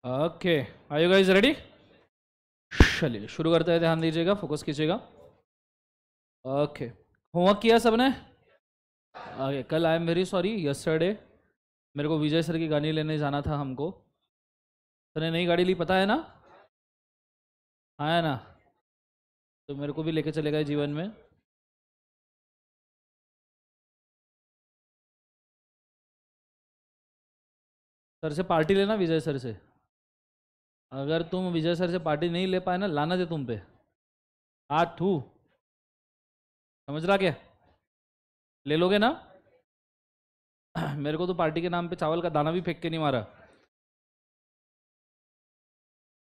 Okay, are you guys ready? चलिए शुरू करते हैं, ध्यान दीजिएगा, फोकस कीजिएगा। ओके, होमवर्क किया सबने? ओके, कल I am very sorry, yesterday मेरे को विजय सर की गाड़ी लेने जाना था हमको। सर ने नई गाड़ी ली, पता है ना? हाँ है ना? तो मेरे को भी लेके चले गए जीवन में। सर से पार्टी लेना, विजय सर से। अगर तुम विजय सर से पार्टी नहीं ले पाए ना, लाना दे तुम पे आज थू, समझ रहा क्या? ले लोगे ना? मेरे को तो पार्टी के नाम पे चावल का दाना भी फेंक के नहीं मारा।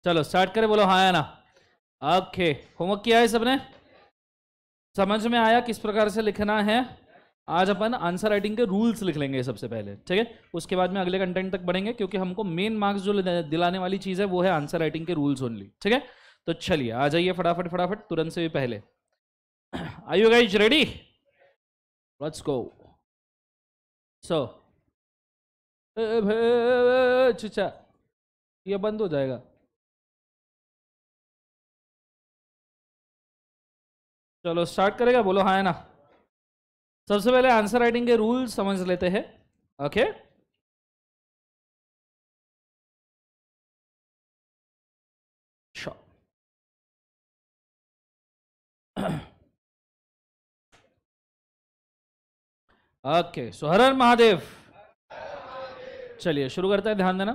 चलो स्टार्ट करें, बोलो हाँ या ना। ओके, होमवर्क किया है सबने? समझ में आया किस प्रकार से लिखना है? आज अपन आंसर राइटिंग के रूल्स लिख लेंगे सबसे पहले, ठीक है? उसके बाद में अगले कंटेंट तक बढ़ेंगे, क्योंकि हमको मेन मार्क्स जो दिलाने वाली चीज है वो है आंसर राइटिंग के रूल्स ओनली, ठीक है? तो चलिए आ जाइए फटाफट फटाफट, तुरंत से भी पहले। Are you guys ready? Let's go. So अच्छा, ये बंद हो जाएगा। चलो स्टार्ट करेगा, बोलो हाँ है ना। सबसे पहले आंसर राइटिंग के रूल्स समझ लेते हैं। ओके, ओके, सो हर हर महादेव। चलिए शुरू करते हैं, ध्यान देना।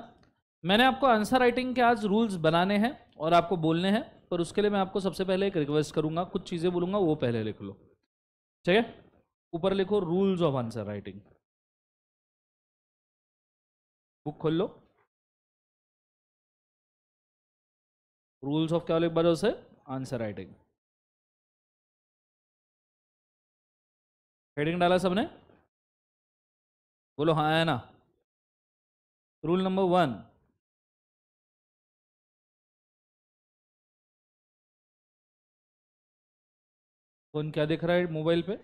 मैंने आपको आंसर राइटिंग के आज रूल्स बनाने हैं और आपको बोलने हैं, पर उसके लिए मैं आपको सबसे पहले एक रिक्वेस्ट करूंगा, कुछ चीजें बोलूंगा वो पहले लिख लो, ठीक है? ऊपर लिखो rules of answer writing. Book खोल लो। रूल्स ऑफ क्या लिख बजो से? Answer writing. हेडिंग डाला सबने? बोलो हाँ है ना। रूल नंबर 1, कौन क्या दिख रहा है मोबाइल पे?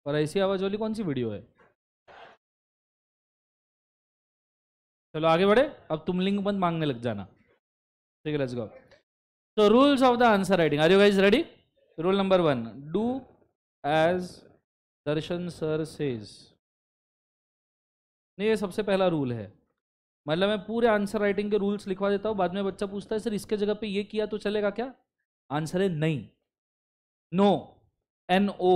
और ऐसी आवाज वाली कौन सी वीडियो है? चलो आगे बढ़े, अब तुम लिंक मत मांगने लग जाना, ठीक है? Let's go. So rules of the answer writing. Are you guys ready? Rule number 1. Do as Darshan sir says. नहीं, ये सबसे पहला रूल है। मतलब मैं पूरे आंसर राइटिंग के रूल्स लिखवा देता हूँ, बाद में बच्चा पूछता है सर इसके जगह पे ये किया तो चलेगा क्या? आंसर है नहीं। No, NO।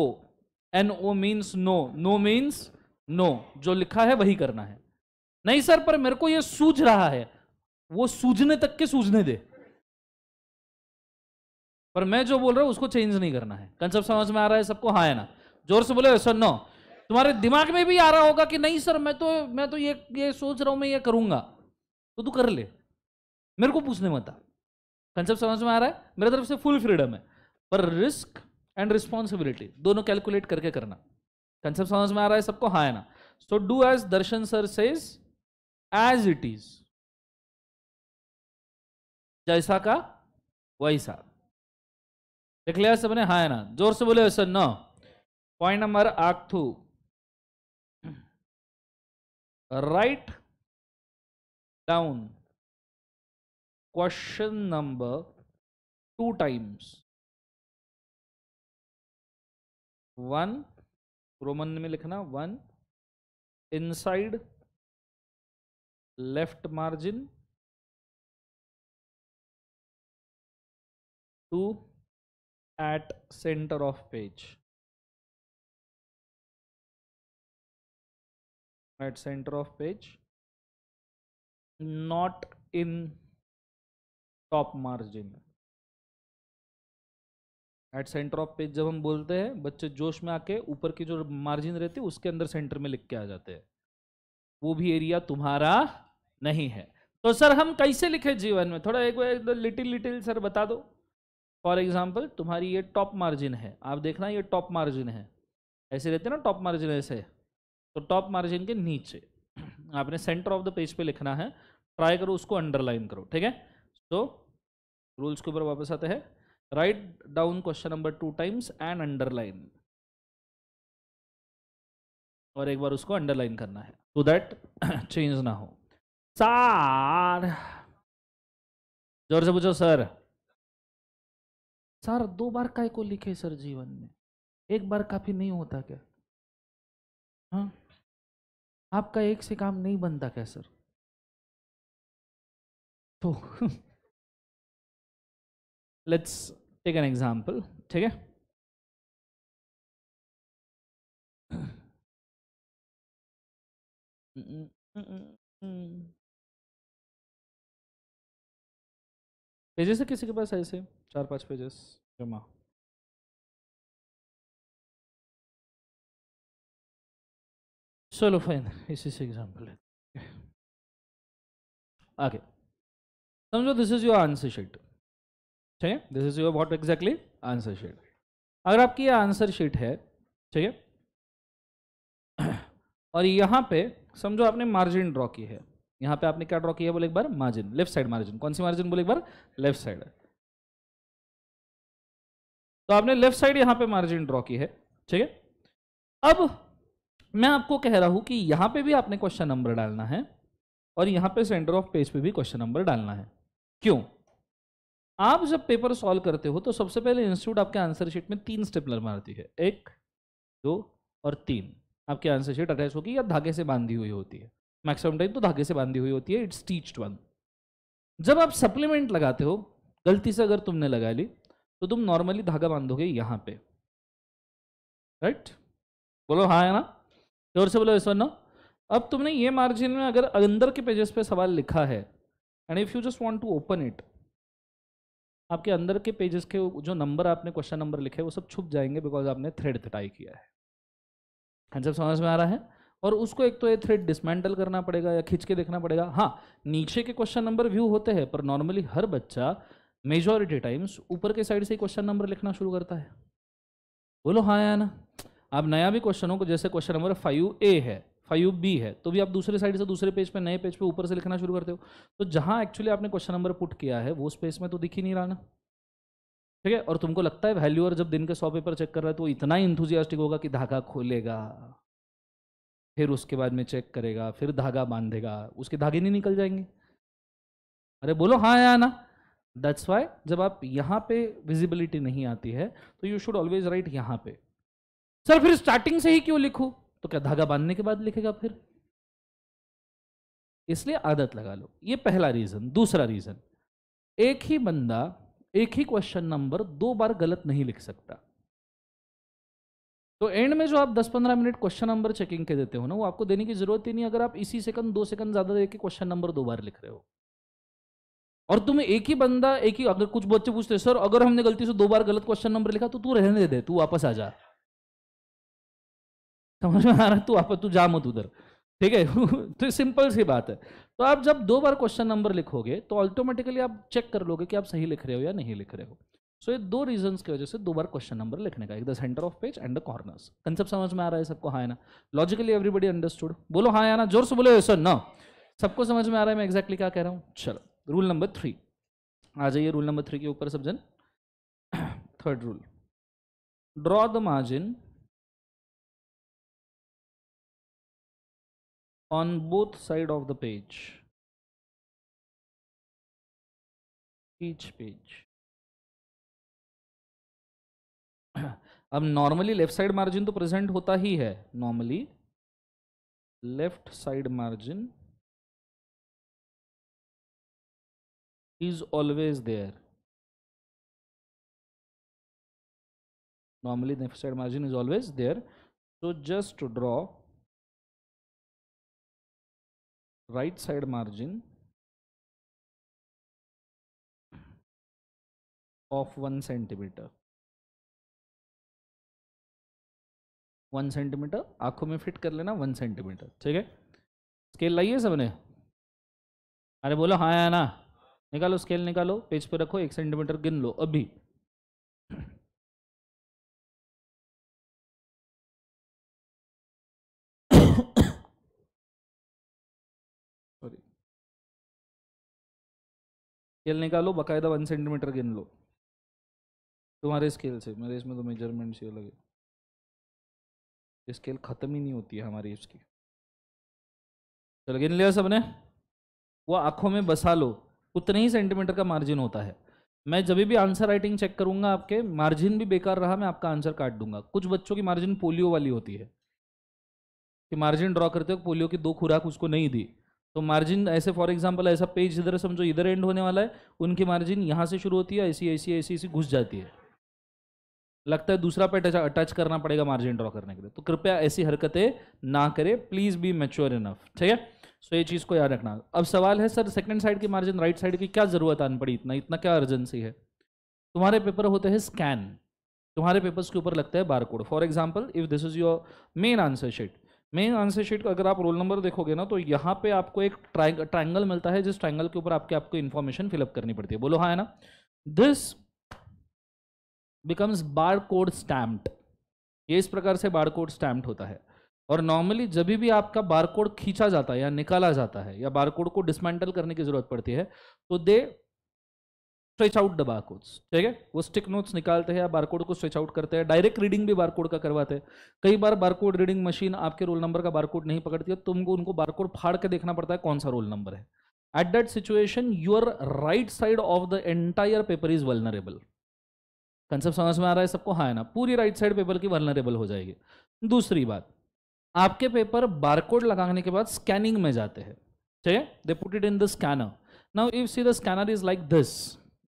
NO means no, no means no. जो लिखा है वही करना है। नहीं सर पर मेरे को ये सूझ रहा है, वो सूझने तक के सूझने दे, पर मैं जो बोल रहा हूं उसको चेंज नहीं करना है। कंसेप्ट समझ में आ रहा है सबको? हाँ है ना? जोर से बोले सर नो। तुम्हारे दिमाग में भी आ रहा होगा कि नहीं सर मैं तो ये सोच रहा हूं, मैं ये करूंगा, तो तू कर ले, मेरे को पूछने मत आ। कंसेप्ट समझ में आ रहा है? मेरे तरफ से फुल फ्रीडम है, पर रिस्क एंड रिस्पॉन्सिबिलिटी दोनों कैलकुलेट करके करना। कंसेप्ट समझ में आ रहा है सबको? हाँ है ना? So do as Darshan sir says, as it is, जैसा का वैसा। देख लिया सबने? हाँ है ना? जोर से बोले sir no. Point number 8, write down question number 2 times. 1, Roman में लिखना 1 inside left margin, 2 at center of page. At center of page, not in top margin. At centre of page जब हम बोलते हैं, बच्चे जोश में आके ऊपर की जो मार्जिन रहती है उसके अंदर सेंटर में लिख के आ जाते हैं, वो भी एरिया तुम्हारा नहीं है। तो सर हम कैसे लिखे जीवन में? थोड़ा एक लिटिल लिटिल सर बता दो। फॉर एग्जाम्पल तुम्हारी ये टॉप मार्जिन है, आप देखना ये टॉप मार्जिन है, ऐसे रहते ना टॉप मार्जिन ऐसे, तो टॉप मार्जिन के नीचे आपने सेंटर ऑफ द पेज पे लिखना है। ट्राई करो उसको अंडरलाइन करो, ठीक है? तो रूल्स के ऊपर वापस आते हैं। Write down question number 2 times and underline, और एक बार उसको अंडरलाइन करना है। so that चेंज ना हो। सर जोर से पूछो सर। सर 2 बार काय को लिखे सर जीवन में, एक बार काफी नहीं होता क्या? हाँ, आपका एक से काम नहीं बनता क्या सर? तो लेट्स टेक एन एग्जाम्पल, ठीक है? पेजेस है किसी के पास ऐसे 4-5 पेजेस जमा? चलो फाइन, इसी से एग्जाम्पल है। आगे समझो, this is your answer sheet, ठीक है? This is your what exactly? Answer sheet. अगर आपकी ये आंसर शीट है, ठीक है, और यहाँ पे समझो आपने मार्जिन ड्रॉ की है। यहाँ पे आपने क्या ड्रॉ किया बोले एक बार? Margin, left side margin. कौन सी मार्जिन बोले एक बार? Left side. तो आपने लेफ्ट साइड यहाँ पे मार्जिन ड्रॉ की है, ठीक है? अब मैं आपको कह रहा हूं कि यहाँ पे भी आपने क्वेश्चन नंबर डालना है और यहाँ पे सेंटर ऑफ पेज पे भी क्वेश्चन नंबर डालना है। क्यों? आप जब पेपर सॉल्व करते हो तो सबसे पहले इंस्टीट्यूट आपके आंसर शीट में 3 स्टेपलर मारती है, 1, 2 और 3। आपकी आंसर शीट अटैच होगी या धागे से बांधी हुई होती है, मैक्सिमम टाइम तो धागे से बांधी हुई होती है। It's stitched one. जब आप सप्लीमेंट लगाते हो, गलती से अगर तुमने लगा ली तो तुम नॉर्मली धागा बांधोगे यहाँ पे, राइट? बोलो हाँ है ना? जोर से बोलो यस और नो। अब तुमने ये मार्जिन में अगर अंदर के पेजेस पे सवाल लिखा है and if you just want to open it, आपके अंदर के पेजेस के जो नंबर आपने क्वेश्चन नंबर लिखे वो सब छुप जाएंगे, बिकॉज आपने थ्रेड टाई किया है। कंसेप्ट समझ में आ रहा है? और उसको एक तो ये थ्रेड डिसमेंटल करना पड़ेगा या खींच के देखना पड़ेगा। हाँ, नीचे के क्वेश्चन नंबर व्यू होते हैं, पर नॉर्मली हर बच्चा मेजॉरिटी टाइम्स ऊपर के साइड से ही क्वेश्चन नंबर लिखना शुरू करता है। बोलो हाँ या ना? आप नया भी क्वेश्चन हो, जैसे क्वेश्चन नंबर 5A है, 5B है, तो भी आप दूसरे साइड से दूसरे पेज पे, नए पेज पे ऊपर से लिखना शुरू करते हो। तो जहां एक्चुअली आपने क्वेश्चन नंबर पुट किया है वो स्पेस में तो दिख ही नहीं रहा ना, ठीक है? और तुमको लगता है वैल्यूअर जब दिन के 100 पेपर चेक कर रहा है तो इतना ही इंथुजियास्टिक होगा कि धागा खोलेगा, फिर उसके बाद में चेक करेगा, फिर धागा बांधेगा, उसके धागे नहीं निकल जाएंगे? अरे बोलो हाँ या ना? दैट्स वाई जब आप यहाँ पे विजिबिलिटी नहीं आती है तो यू शुड ऑलवेज राइट यहाँ पे। सर फिर स्टार्टिंग से ही क्यों लिखूं? तो क्या धागा बांधने के बाद लिखेगा फिर? इसलिए आदत लगा लो, ये पहला रीजन। दूसरा रीजन, एक ही बंदा एक ही क्वेश्चन नंबर 2 बार गलत नहीं लिख सकता। तो एंड में जो आप 10-15 मिनट क्वेश्चन नंबर चेकिंग के देते हो ना, वो आपको देने की जरूरत ही नहीं अगर आप इसी सेकंड 2 सेकंड ज्यादा देके क्वेश्चन नंबर 2 बार लिख रहे हो। और तुम एक ही बंदा, एक ही, अगर कुछ बच्चे पूछते हैं सर अगर हमने गलती से 2 बार गलत क्वेश्चन नंबर लिखा तो तू रहने दे, तू वापस आ जा। समझ में आ रहा है? तू वापस, तू जा मत उधर, ठीक है? तो सिंपल सी बात है। तो आप जब 2 बार क्वेश्चन नंबर लिखोगे तो ऑटोमेटिकली आप चेक कर लोगे कि आप सही लिख रहे हो या नहीं लिख रहे हो। सो ये 2 रीजंस की वजह से 2 बार क्वेश्चन नंबर लिखने का, एक the centre of page and the corners. Concept समझ में आ रहा है सबको? हाँ है ना? Logically everybody understood? बोलो हाँ या ना? जोर से बोलो यस और नो। सबको समझ में आ रहा है मैं एग्जैक्टली क्या कह रहा हूँ? चलो, रूल नंबर 3 आ जाइए। रूल नंबर 3 के ऊपर सब जन। Third rule, draw the margin on both side of the page, each page. अब नॉर्मली लेफ्ट साइड मार्जिन तो प्रेजेंट होता ही है, normally left side margin is always there. normally the left side margin is always there, so just draw right side margin of 1 centimeter। 1 centimetre आंखों में fit कर लेना, 1 centimetre, ठीक है? स्केल लाइए सबने? अरे बोलो हाँ या ना? निकालो स्केल, निकालो, पेज पे रखो, 1 सेंटीमीटर गिन लो अभी। सॉरी, स्केल निकालो, बकायदा 1 सेंटीमीटर गिन लो तुम्हारे स्केल से। मेरे इसमें तो मेजरमेंट से अलग है, स्केल खत्म ही नहीं होती है हमारी इसकी। चलो गिन लिया सबने, वो आंखों में बसा लो, उतने ही सेंटीमीटर का मार्जिन होता है। मैं जब भी आंसर राइटिंग चेक करूंगा, आपके मार्जिन भी बेकार रहा, मैं आपका आंसर काट दूंगा। कुछ बच्चों की मार्जिन पोलियो वाली होती है कि मार्जिन ड्रॉ करते हो पोलियो की 2 खुराक उसको नहीं दी, तो मार्जिन ऐसे फॉर एग्जांपल ऐसा पेज इधर समझो इधर एंड होने वाला है, उनकी मार्जिन यहाँ से शुरू होती है, ऐसी ऐसी ऐसी ऐसी घुस जाती है, लगता है दूसरा पे टच करना पड़ेगा मार्जिन ड्रॉ करने के लिए। तो कृपया ऐसी हरकतें ना करें, प्लीज बी मैच्योर इनफ, ठीक है। सो ये चीज को याद रखना। अब सवाल है सर सेकंड साइड की मार्जिन राइट साइड की क्या जरूरत आन पड़ी, इतना इतना क्या अर्जेंसी है। तुम्हारे पेपर होते हैं स्कैन, तुम्हारे पेपर्स के ऊपर लगता है barcode. For example if this is your main answer sheet, main answer sheet का अगर आप रोल नंबर देखोगे ना, तो यहाँ पे आपको एक ट्राइंगल मिलता है, जिस ट्राइंगल के ऊपर आपको इन्फॉर्मेशन फिलअप करनी पड़ती है। बोलो हाँ है ना। This becomes bar code stamped, ये इस प्रकार से बार कोड स्टैम्प्ड होता है। और नॉर्मली जब भी आपका बार कोड खींचा जाता है या निकाला जाता है या बार कोड को डिसमेंटल करने की जरूरत पड़ती है, तो they stretch out the bar codes, ठीक है। वो स्टिक नोट्स निकालते हैं या बार कोड को स्ट्रेच आउट करते हैं, डायरेक्ट रीडिंग भी बार कोड का करवाते हैं। कई बार बार कोड रीडिंग मशीन आपके रोल नंबर का बार कोड नहीं पकड़ती है, तुमको उनको बार कोड फाड़ के देखना पड़ता है कौन सा रोल नंबर है। At that situation your right side of the entire paper is vulnerable. Concept समझ में आ रहा है सबको, हाँ है ना। पूरी राइट साइड पेपर की वल्नरेबल हो जाएगी। दूसरी बात, आपके पेपर बारकोड लगाने के बाद स्कैनिंग में जाते हैं, ठीक है। They put it in the scanner. Now if see the scanner is like this,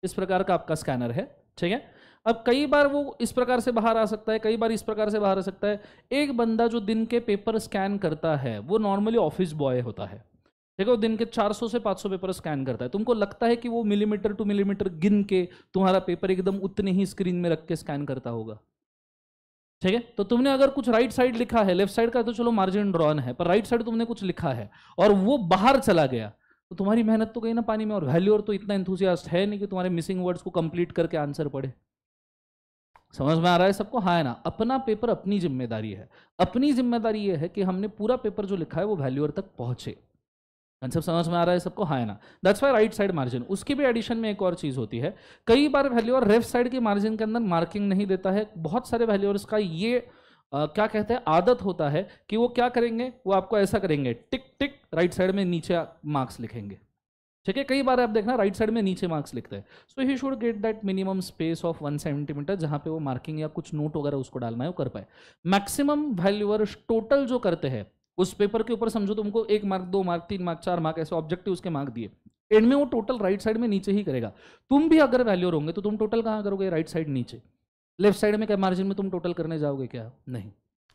इस प्रकार का आपका स्कैनर है, ठीक है। अब कई बार वो इस प्रकार से बाहर आ सकता है, कई बार इस प्रकार से बाहर आ सकता है। एक बंदा जो दिन के पेपर स्कैन करता है वो नॉर्मली ऑफिस बॉय होता है, ठीक है। वो दिन के 400 से 500 पेपर स्कैन करता है। तुमको लगता है कि वो मिलीमीटर टू मिलीमीटर गिन के तुम्हारा पेपर एकदम उतने ही स्क्रीन में रख के स्कैन करता होगा, ठीक है। तो तुमने अगर कुछ राइट साइड लिखा है, लेफ्ट साइड का तो चलो मार्जिन ड्रॉन है, पर राइट साइड तुमने कुछ लिखा है और वो बाहर चला गया, तो तुम्हारी मेहनत तो गई ना पानी में। और वैल्यूअर तो इतना एंथुसियास्ट है नहीं कि तुम्हारे मिसिंग वर्ड्स को कंप्लीट करके आंसर पढ़े। समझ में आ रहा है सबको, हाँ है ना। अपना पेपर अपनी जिम्मेदारी है, अपनी जिम्मेदारी ये है कि हमने पूरा पेपर जो लिखा है वो वैल्यूअर तक पहुंचे। कंसेप्ट समझ में आ रहा है सबको, हाँ है ना। That's why right side margin. उसकी भी एडिशन में एक और चीज होती है, कई बार वैल्यूअर लेफ्ट साइड की मार्जिन के अंदर मार्किंग नहीं देता है। बहुत सारे वैल्यूअर्स का ये क्या कहते हैं आदत होता है कि वो क्या करेंगे, वो आपको ऐसा करेंगे टिक टिक राइट साइड में नीचे मार्क्स लिखेंगे, ठीक है। कई बार आप देखना राइट साइड में नीचे मार्क्स लिखते हैं। So he should get that minimum space of 1 centimetre, जहां पे वो मार्किंग या कुछ नोट वगैरह उसको डालना है वो कर पाए। मैक्सिमम वैल्यूअर टोटल जो करते हैं उस पेपर के ऊपर, समझो तुमको 1 मार्क 2 मार्क 3 मार्क 4 मार्क ऐसे ऑब्जेक्टिव उसके मार्क दिए, एंड में वो टोटल राइट साइड में नीचे ही करेगा। तुम भी अगर वैल्यूअर होंगे तो तुम टोटल कहाँ करोगे, राइट साइड नीचे। लेफ्ट साइड में क्या मार्जिन में तुम टोटल करने जाओगे क्या, नहीं।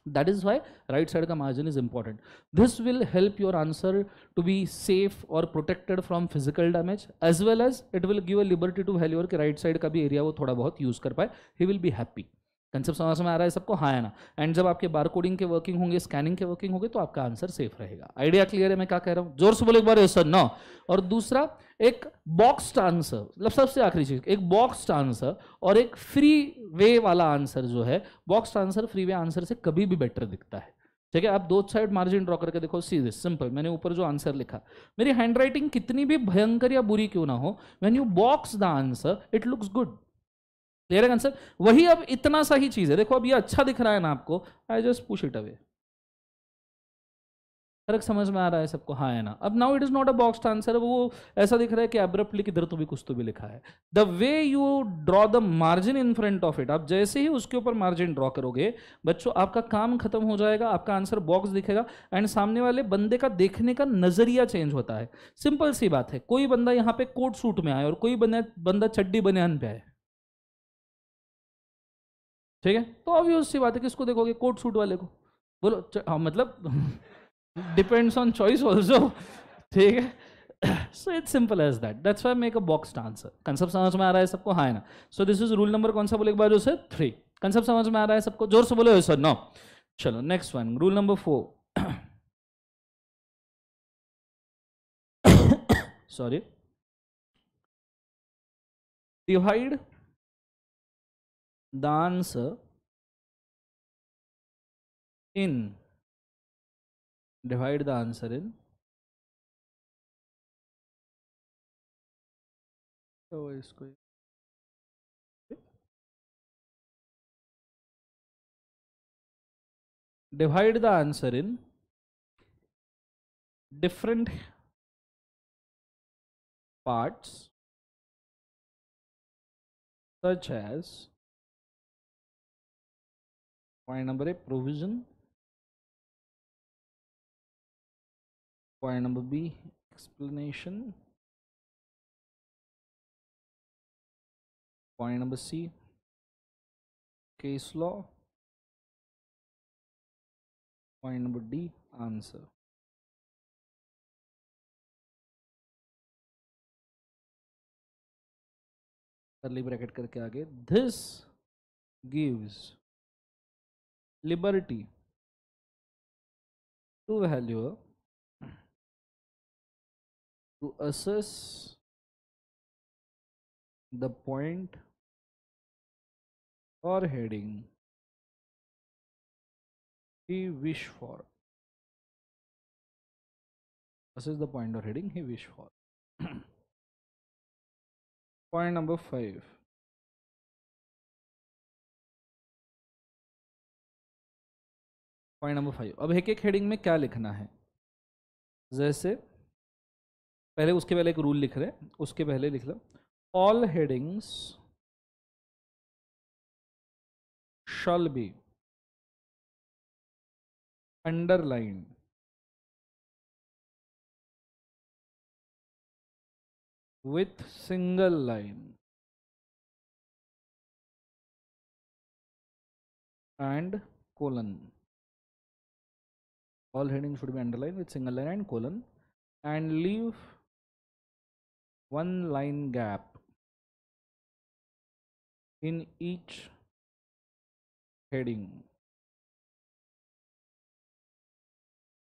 That is why right side का margin is important. This will help your answer to be safe or protected from physical damage, as well as it will give a liberty to valuer कि right side का भी area वो थोड़ा बहुत use कर पाए। He will be happy. Concept समझ में आ रहा है सबको, हाँ है ना। एंड जब आपके बार कोडिंग के वर्किंग होंगे, स्कैनिंग के वर्किंग होंगे, तो आपका आंसर सेफ रहेगा। आइडिया क्लियर है मैं क्या कह रहा हूँ, जोर से बोलो एक बार सर नो। और दूसरा, एक बॉक्स्ड आंसर, मतलब सबसे आखिरी चीज, एक बॉक्स्ड आंसर और एक फ्री वे वाला आंसर जो है, boxed answer free way answer से कभी भी बेटर दिखता है, ठीक है। आप दो साइड मार्जिन ड्रॉ करके देखो, सीधे सिंपल। मैंने ऊपर जो आंसर लिखा, मेरी हैंडराइटिंग कितनी भी भयंकर या बुरी क्यों ना हो, when you box the answer it looks good. Clear है आंसर। वही अब इतना सा ही चीज है, देखो अब ये अच्छा दिख रहा है ना आपको, I just push it away. फर्क समझ में आ रहा है सबको, हाँ है ना। अब now it is not a boxed answer, वो ऐसा दिख रहा है कि एब्रप्टली किधर तो भी कुछ तो भी लिखा है। The way you draw the margin in front of it, आप जैसे ही उसके ऊपर मार्जिन ड्रॉ करोगे बच्चों, आपका काम खत्म हो जाएगा, आपका आंसर बॉक्स दिखेगा, एंड सामने वाले बंदे का देखने का नजरिया चेंज होता है। सिंपल सी बात है, कोई बंदा यहाँ पे कोट सूट में आए और कोई बंदा चड्डी बनियान पे आए, ठीक है, तो ऑब्वियस सी बात है किसको देखोगे, कोट सूट वाले को। बोलो हाँ मतलब डिपेंड्स ऑन चॉइस ऑल्सो, ठीक है। So it's simple as that, that's why make a boxed answer. Concept समझ में आ रहा है सबको, हाँ है ना। So this is rule number कौन सा बोले एक बार, जो से 3। कंसेप्ट समझ में आ रहा है सबको, जोर से बोलो सर नो। चलो next one, rule number 4। Sorry, divide the answer in, divide the answer in, तो इसको divide the answer in different parts such as point number A provision, point number B explanation, point number C case law, point number D answer. Curly bracket करके आगे, this gives liberty to valuer to assess the point or heading he wish for. Assess the point or heading he wish for. Point number 5. Point number 5, अब एक एक heading में क्या लिखना है, जैसे पहले उसके पहले एक रूल लिख रहे, उसके पहले लिख लो all headings shall be underline with single line and colon. All headings should be underlined with single line and colon, and leave one line gap in each heading.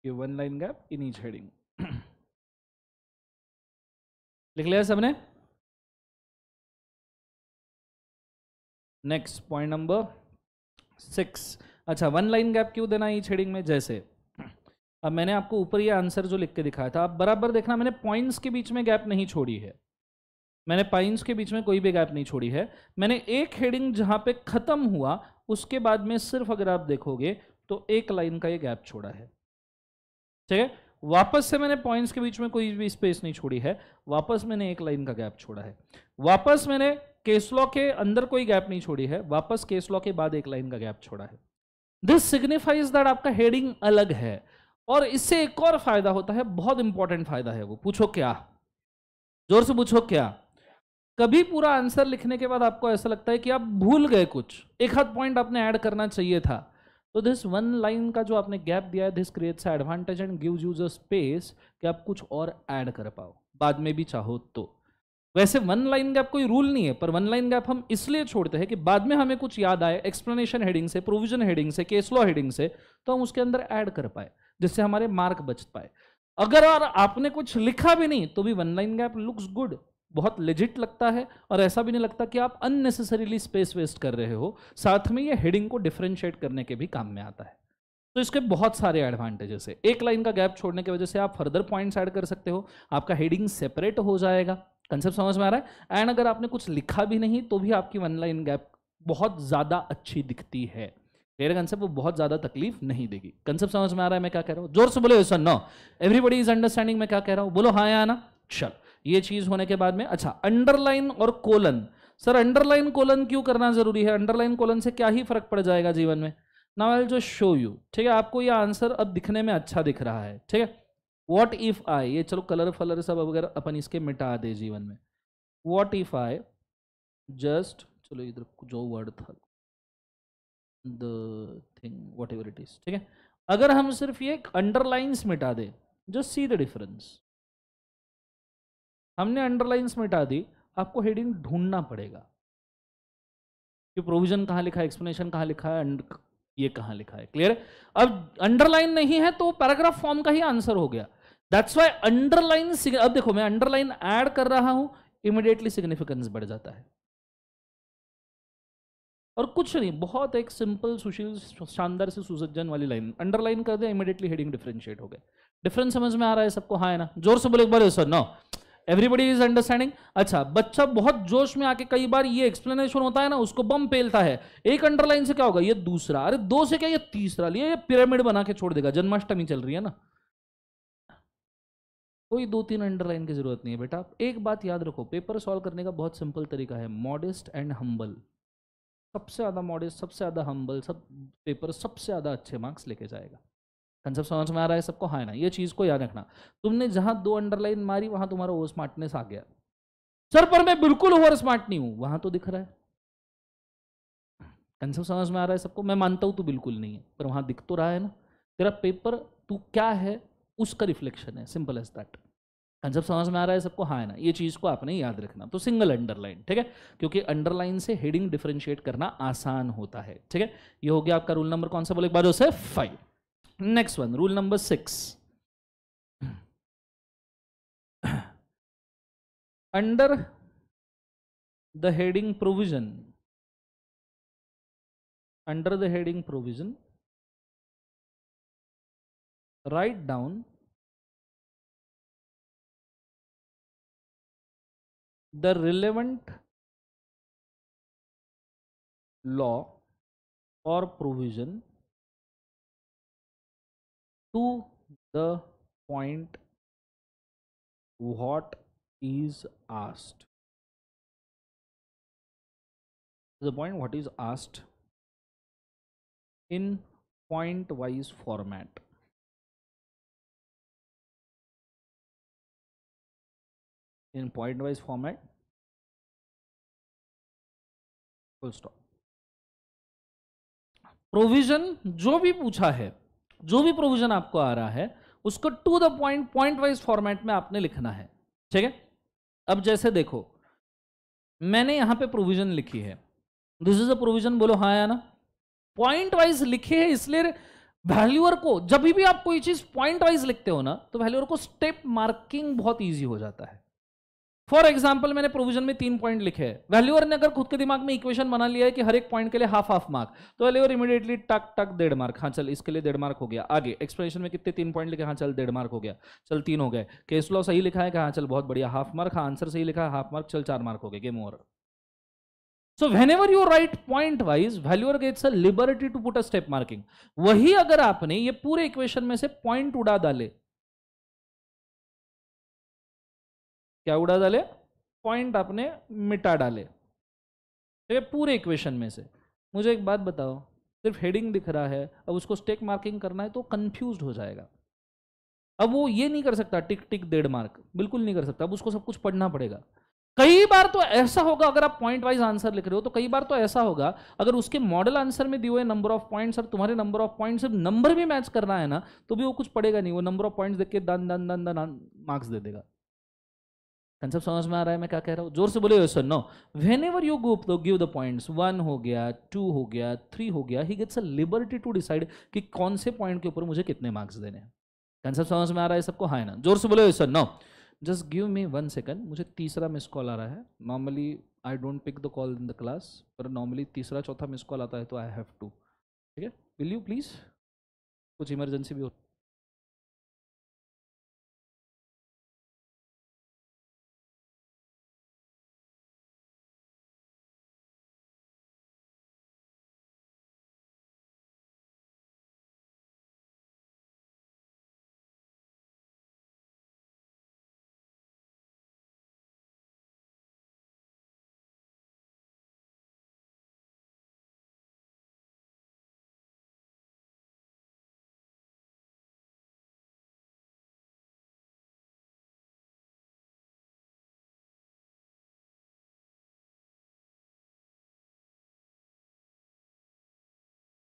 Give one line gap in each heading. लिख लिया सबने? Next point number 6. अच्छा, one line gap क्यों देना each heading में? जैसे अब मैंने आपको ऊपर ये आंसर जो लिख के दिखाया था, आप बराबर देखना, मैंने पॉइंट्स के बीच में गैप नहीं छोड़ी है, मैंने पॉइंट्स के बीच में कोई भी गैप नहीं छोड़ी है। मैंने एक हेडिंग जहां पे खत्म हुआ उसके बाद में सिर्फ अगर आप देखोगे तो एक लाइन का ये गैप छोड़ा है, ठीक है। वापस से मैंने पॉइंट्स के बीच में कोई भी स्पेस नहीं छोड़ी है, वापस मैंने एक लाइन का गैप छोड़ा है, वापस मैंने केस लॉ के अंदर कोई गैप नहीं छोड़ी है, वापस केस लॉ के बाद एक लाइन का गैप छोड़ा है। दिस सिग्निफाइज दैट आपका हेडिंग अलग है। और इससे एक और फायदा होता है, बहुत इंपॉर्टेंट फायदा है वो, पूछो क्या? जोर से पूछो क्या? कभी पूरा आंसर लिखने के बाद आपको ऐसा लगता है कि आप भूल गए कुछ, एक आध पॉइंट आपने ऐड करना चाहिए था, तो दिस वन लाइन का जो आपने गैप दिया है, this creates advantage and gives you the space कि आप कुछ और ऐड कर पाओ बाद में भी चाहो तो। वैसे वन लाइन गैप कोई रूल नहीं है, पर वन लाइन गैप हम इसलिए छोड़ते हैं कि बाद में हमें कुछ याद आए, एक्सप्लेनेशन हेडिंग से, प्रोविजन हेडिंग से, केस लॉ हेडिंग से, तो हम उसके अंदर ऐड कर पाए, जिससे हमारे मार्क बच पाए। अगर और आपने कुछ लिखा भी नहीं तो भी one line gap looks good, बहुत लेजिट लगता है, और ऐसा भी नहीं लगता कि आप अननेसेसरीली स्पेस वेस्ट कर रहे हो। साथ में ये हेडिंग को डिफरेंशिएट करने के भी काम में आता है। तो इसके बहुत सारे एडवांटेजेस है। एक लाइन का गैप छोड़ने की वजह से आप फर्दर पॉइंट्स ऐड कर सकते हो, आपका हेडिंग सेपरेट हो जाएगा। कंसेप्ट समझ में आ रहा है? एंड अगर आपने कुछ लिखा भी नहीं तो भी आपकी वन लाइन गैप बहुत ज्यादा अच्छी दिखती है। मेरा कंसेप्ट वो बहुत ज्यादा तकलीफ नहीं देगी। कंसेप्ट समझ में आ रहा है मैं क्या कह रहा हूं? जोर से बोलो sir no, everybody is understanding मैं क्या कह रहा हूं? बोलो हाँ या ना। चल, ये चीज होने के बाद में अच्छा, अंडरलाइन और कोलन। सर अंडरलाइन कोलन क्यों करना जरूरी है? अंडरलाइन कोलन से क्या ही फर्क पड़ जाएगा जीवन में? Now I will just show you, ठीक है। आपको ये आंसर अब दिखने में अच्छा दिख रहा है, ठीक है। व्हाट इफ आई, ये चलो कलर फलर सब अगर अपन इसके मिटा दे जीवन में, व्हाट इफ आई जस्ट, चलो इधर जो वर्ड था, the thing what ever it is, ठीक है। अगर हम सिर्फ ये अंडरलाइंस मिटा दे, जस्ट सी द डिफरेंस। हमने अंडरलाइंस मिटा दी, आपको हेडिंग ढूंढना पड़ेगा कि प्रोविजन कहां लिखा है, एक्सप्लेनेशन कहां लिखा है, ये कहां लिखा है। क्लियर? अब अंडरलाइन नहीं है तो पैराग्राफ फॉर्म का ही आंसर हो गया। दैट्स व्हाई अंडरलाइन, अब देखो मैं अंडरलाइन ऐड कर रहा हूं, इमीडिएटली सिग्निफिकेंस बढ़ जाता है। और कुछ नहीं, बहुत एक सिंपल सुशील शानदार से सुसज्जन वाली लाइन अंडरलाइन कर दे, इमीडिएटली हेडिंग डिफरेंशिएट हो गए। डिफरेंस समझ में आ रहा है सबको? हाँ है ना? जोर से बोले एक बार sir no, everybody is understanding. अच्छा, बच्चा बहुत जोश में आके कई बार ये एक्सप्लेनेशन होता है ना, उसको बम पेलता है, एक अंडरलाइन से क्या होगा, ये दूसरा, अरे दो से क्या ये तीसरा, लिए ये पिरामिड बना के छोड़ देगा। जन्माष्टमी चल रही है ना, कोई 2-3 अंडरलाइन की जरूरत नहीं है बेटा। एक बात याद रखो, पेपर सॉल्व करने का बहुत सिंपल तरीका है, मॉडेस्ट एंड हम्बल। सबसे ज़्यादा मॉडेस्ट, सबसे ज़्यादा हम्बल, सब पेपर सबसे ज़्यादा अच्छे मार्क्स लेके जाएगा। कंसेप्ट समझ में आ रहा है सबको? हाँ ना, ये चीज़ को याद रखना। तुमने जहाँ 2 अंडरलाइन मारी वहाँ तुम्हारा ओवर स्मार्टनेस आ गया। सर पर मैं बिल्कुल ओवर स्मार्ट नहीं हूँ, वहाँ तो दिख रहा है। कंसेप्ट समझ में आ रहा है सबको? मैं मानता हूँ तू बिल्कुल नहीं है, पर वहाँ दिख तो रहा है ना। तेरा पेपर तू क्या है उसका रिफ्लेक्शन है, सिंपल एज दैट। कंसेप्ट समझ में आ रहा है सबको? हाँ है ना, ये चीज़ को आपने याद रखना। तो सिंगल अंडरलाइन, ठीक है, क्योंकि अंडरलाइन से हेडिंग डिफरेंशिएट करना आसान होता है, ठीक है। ये हो गया आपका रूल नंबर कौन सा बोले एक बार उसे? 5। Next one, rule number 6। Under the heading provision, under the heading provision, write down the relevant law or provision to the point what is asked. The point what is asked in point wise format. In point wise format, full stop. Provision जो भी पूछा है, जो भी provision आपको आ रहा है, उसको to the point, point wise format में आपने लिखना है, ठीक है। अब जैसे देखो, मैंने यहां पे प्रोविजन लिखी है, दिस इज अ प्रोविजन, बोलो हाँ या ना। पॉइंट वाइज लिखे है, इसलिए वैल्यूअर को जब भी आप कोई चीज पॉइंट वाइज लिखते हो ना, तो वैल्यूअर को स्टेप मार्किंग बहुत ईजी हो जाता है। फॉर एग्जाम्पल, मैंने प्रोविजन में 3 पॉइंट लिखे हैं, वैल्यूअर ने अगर खुद के दिमाग में इक्वेशन बना लिया है कि हर एक पॉइंट के लिए हाफ हाफ मार्क, तो वैल्यूअर इमीडिएटली टक टक 1.5 मार्क, हाँ चल इसके लिए 1.5 मार्क हो गया। आगे एक्सप्लेनेशन में कितने 3 पॉइंट लिखे, हाँ चल 1.5 मार्क हो गया, चल 3 हो गए। केस लॉ सही लिखा है, हाँ चल बहुत बढ़िया, हाफ मार्क। हाँ आंसर सही लिखा है, हाफ मार्क, चल 4 मार्क हो गए, game over. So whenever you write point wise, valuer gets a liberty to put a step marking. वही अगर आपने ये पूरे इक्वेशन में से पॉइंट उड़ा डाले, क्या उड़ा डाले? पॉइंट आपने मिटा डाले, ठीक है, पूरे इक्वेशन में से। मुझे एक बात बताओ, सिर्फ हेडिंग दिख रहा है, अब उसको स्टेप मार्किंग करना है तो कंफ्यूज्ड हो जाएगा। अब वो ये नहीं कर सकता टिक टिक 1.5 मार्क, बिल्कुल नहीं कर सकता, अब उसको सब कुछ पढ़ना पड़ेगा। कई बार तो ऐसा होगा, अगर आप पॉइंट वाइज आंसर लिख रहे हो तो कई बार तो ऐसा होगा, अगर उसके मॉडल आंसर में दिए हुए नंबर ऑफ पॉइंट्स और तुम्हारे नंबर ऑफ पॉइंट्स नंबर भी मैच करना है ना, तो भी वो कुछ पड़ेगा नहीं, वो नंबर ऑफ पॉइंट्स देख के दन दन दन दन मार्क्स दे देगा। कंसेप्ट समझ में आ रहा है मैं क्या कह रहा हूं? जोर से बोले यस और नो। व्हेनेवर यू गो तो गिव द पॉइंट्स, 1 हो गया, 2 हो गया, 3 हो गया, he gets a liberty to decide कि कौन से पॉइंट के ऊपर मुझे कितने मार्क्स देने हैं। कंसेप्ट समझ में आ रहा है सबको? हाँ ना, जोर से बोले यस और no. Just give me 1 second, मुझे तीसरा मिस कॉल आ रहा है। Normally I don't pick the call in the class, पर नॉर्मली तीसरा चौथा मिस कॉल आता है तो आई हैव टू, ठीक है। विल यू प्लीज, कुछ इमरजेंसी भी हो।